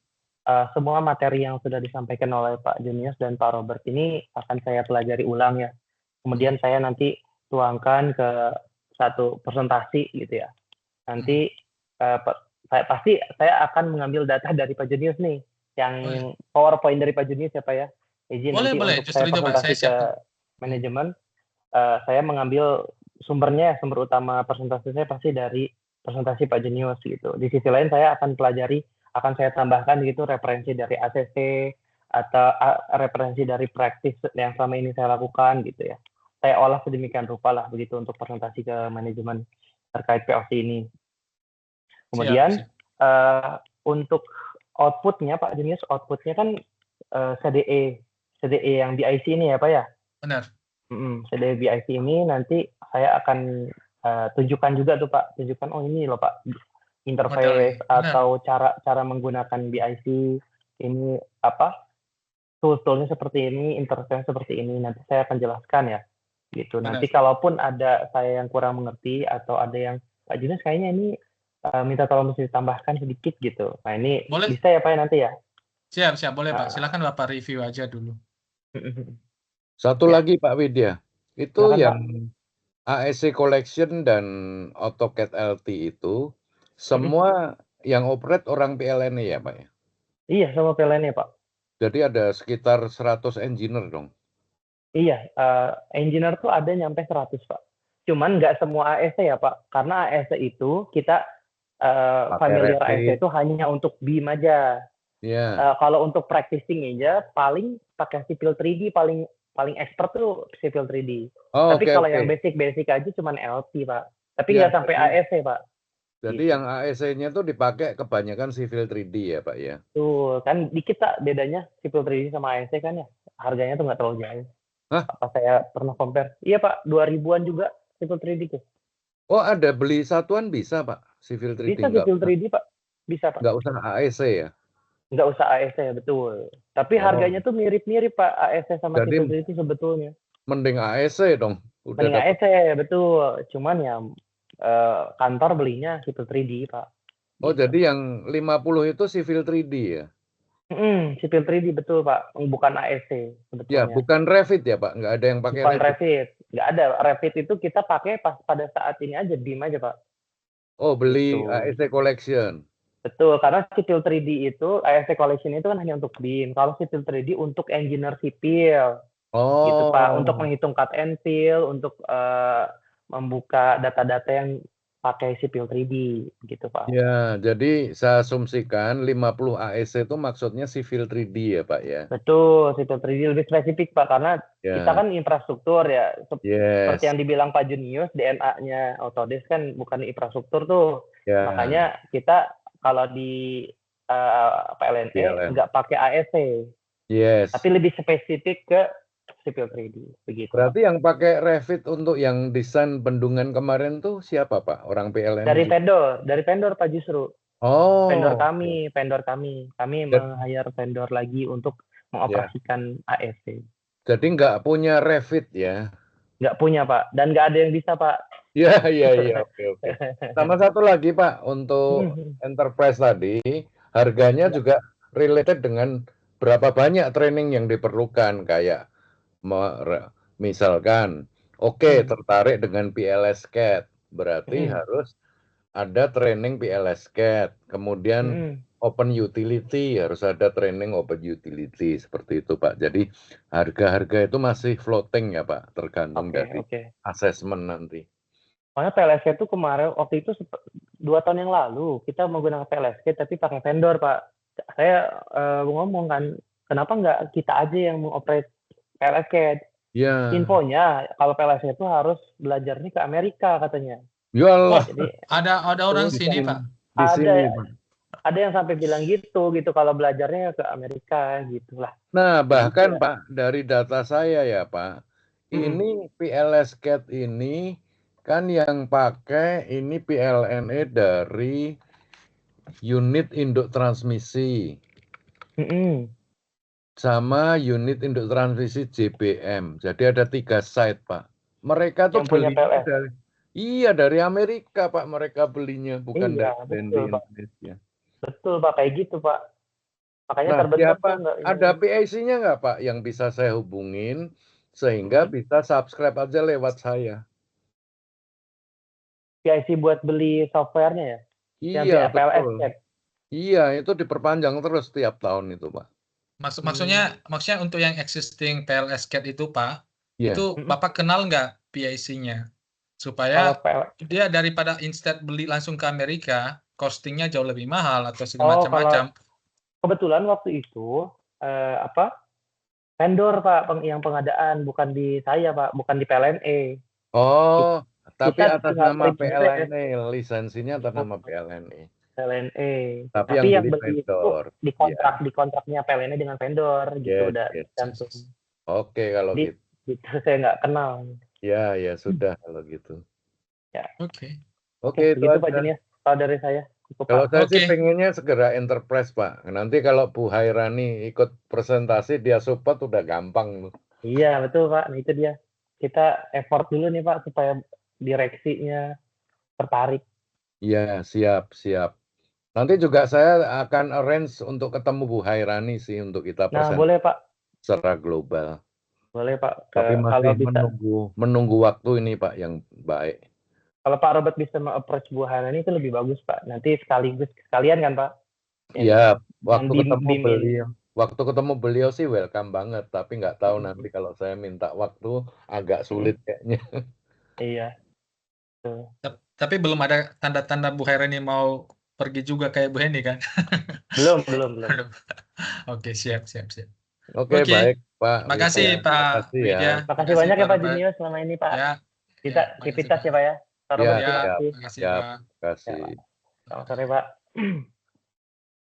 semua materi yang sudah disampaikan oleh Pak Junius dan Pak Robert ini akan saya pelajari ulang ya. Kemudian saya nanti tuangkan ke satu presentasi gitu ya. Nanti saya akan mengambil data dari Pak Junius nih, yang PowerPoint dari Pak Junius ya Pak ya. Izin nanti untuk saya presentasi ke manajemen. Saya mengambil sumber utama presentasi saya pasti dari presentasi Pak Jenius gitu. Di sisi lain saya akan saya tambahkan gitu referensi dari ACC atau referensi dari praktis yang selama ini saya lakukan gitu ya. Saya olah sedemikian rupa lah begitu untuk presentasi ke manajemen terkait POC ini. Kemudian untuk outputnya Pak Jenius, outputnya kan CDE yang BIC ini ya Pak ya. Benar. CDE BIC ini nanti saya akan tunjukkan juga tuh Pak, ini loh Pak interface atau cara menggunakan BIC ini apa tool-toolnya seperti ini, interface seperti ini. Nanti saya akan jelaskan ya, gitu. Benar. Nanti kalaupun ada saya yang kurang mengerti atau ada yang Pak Junus kayaknya ini minta tolong mesti ditambahkan sedikit gitu. Nah ini Boleh. bisa ya Pak ya nanti ya? Siap, boleh Pak. Silakan Bapak review aja dulu. Satu Ya. lagi Pak Widya, itu Silakan, yang AEC Collection dan AutoCAD LT itu semua yang operate orang PLN ya Pak ya? Iya, sama PLN ya Pak. Jadi ada sekitar 100 engineer dong? Iya, engineer tuh ada nyampe 100 Pak. Cuman nggak semua AEC ya Pak, karena AEC itu kita familiar AEC itu hanya untuk BIM aja. Kalau untuk practicing aja paling pakai Civil 3D paling expert tuh Civil 3D. Tapi kalau yang basic aja cuman LT Pak. Tapi nggak sampai AEC Pak. Jadi yang AEC-nya tuh dipakai kebanyakan Civil 3D ya Pak ya? Tuh kan dikit Pak bedanya Civil 3D sama AEC kan ya. Harganya tuh nggak terlalu jauh. Hah? Apa saya pernah compare? Iya Pak, 2000-an juga Civil 3D tuh. Oh ada beli satuan bisa Pak? Civil 3D bisa Civil 3D Pak. Bisa Pak. Nggak usah AEC ya? Nggak usah AEC ya, betul. Tapi harganya tuh mirip-mirip Pak, AEC sama Civil 3D sebetulnya. Mending AEC dong. Mending AEC, betul. Cuman ya kantor belinya Civil 3D Pak. Oh gitu. Jadi yang 50 itu Civil 3D ya? Civil 3D betul Pak, bukan AEC sebetulnya. Ya, bukan Revit ya Pak? Nggak ada yang pakai bukan Revit. Nggak ada. Revit itu kita pakai pas pada saat ini aja, BIM aja Pak. Oh, beli gitu. AEC Collection. Betul, karena Civil 3D itu, AEC Collection itu kan hanya untuk BIM. Kalau Civil 3D untuk engineer sipil. Gitu Pak, untuk menghitung cut and fill, untuk membuka data-data yang pakai Civil 3D gitu Pak. Ya, jadi saya asumsikan 50 AEC itu maksudnya Civil 3D ya Pak ya? Betul, Civil 3D lebih spesifik Pak, karena kita kan infrastruktur ya. Seperti yang dibilang Pak Junius, DNA-nya Autodesk kan bukan infrastruktur tuh. Makanya kita kalau di PLNE nggak pakai AEC. Tapi lebih spesifik ke Civil 3D begitu. Berarti yang pakai Revit untuk yang desain bendungan kemarin tuh siapa Pak? Orang PLN? Dari vendor Pak justru. Vendor kami. Kami meng-hire vendor lagi untuk mengoperasikan AEC. Jadi nggak punya Revit ya? Nggak punya Pak, dan nggak ada yang bisa Pak. Iya, oke. Sama satu lagi Pak, untuk enterprise tadi, harganya juga related dengan berapa banyak training yang diperlukan, kayak misalkan, tertarik dengan PLS CAD, berarti harus ada training PLS CAD, kemudian Open Utility, harus ada training Open Utility, seperti itu Pak. Jadi harga-harga itu masih floating ya Pak, tergantung dari assessment nanti. Soalnya PLS CAD itu kemarin, waktu itu 2 tahun yang lalu, kita menggunakan PLS CAD tapi pakai vendor Pak. Saya ngomong kan, kenapa nggak kita aja yang mengoperate PLS CAD? Infonya kalau PLS CAD itu harus belajarnya ke Amerika katanya. Ya Allah. Jadi ada orang sini Pak. Ada yang sampai bilang gitu kalau belajarnya ke Amerika gitulah. Nah bahkan gitu, Pak, dari data saya ya Pak, ini PLS CAD ini kan yang pakai ini PLNE dari unit induk transmisi. Sama unit induk transmisi JBM. Jadi ada 3 site Pak. Mereka tuh belinya dari Amerika Pak, mereka belinya, bukan dari Indonesia. Betul Pak, kayak gitu Pak. Makanya terbentuk ada PIC-nya nggak Pak yang bisa saya hubungin sehingga bisa subscribe aja lewat saya? PIC buat beli softwarenya ya? Iya, betul. Iya, itu diperpanjang terus setiap tahun itu Pak. Maksudnya untuk yang existing PLS CAD itu Pak, itu Bapak kenal nggak PIC-nya? Supaya dia daripada instead beli langsung ke Amerika, costingnya jauh lebih mahal atau segala macam-macam. Kebetulan waktu itu vendor Pak yang pengadaan, bukan di saya Pak, bukan di PLNE. Oh, tapi atas nama PLNE, lisensinya atas nama PLNE. Tapi yang beli vendor. Itu di kontraknya PLNE dengan vendor gitu udah cantum. Oke kalau gitu. Saya nggak kenal. Ya sudah kalau gitu. Ya. Oke, itu Pak Junius, kalau dari saya. Kalau Pak. saya sih Oke. pengennya segera enterprise, Pak. Nanti kalau Bu Hairani ikut presentasi, dia support udah gampang. Iya, betul Pak. Nah, itu dia. Kita effort dulu nih Pak, supaya direksinya tertarik. Iya, siap, siap. Nanti juga saya akan arrange untuk ketemu Bu Hairani sih, untuk kita Nah, presentasi boleh Pak. secara global. Boleh Pak. Tapi Kalau masih bisa, menunggu waktu ini, Pak, yang baik. kalau Pak Robert bisa approach Bu Hairani itu lebih bagus Pak. Nanti sekalian kan Pak? Iya, waktu Bimbing. ketemu beliau sih welcome banget, tapi nggak tahu nanti kalau saya minta waktu agak sulit kayaknya. Iya. Tuh. Tapi belum ada tanda-tanda Bu Hairani mau pergi juga kayak Bu Heni kan? Belum. Oke, siap. Oke, baik Pak Makasih Widya. Pak Makasih ya. Widya. Makasih banyak ya Pak Robert. Junio selama ini Pak. Ya. Kita makasih, aktivitas Pak. ya Pak ya. Pak Ya, Robert, siap, terima kasih. Makasih siap. Pak. Terima kasih. Selamat sore Pak.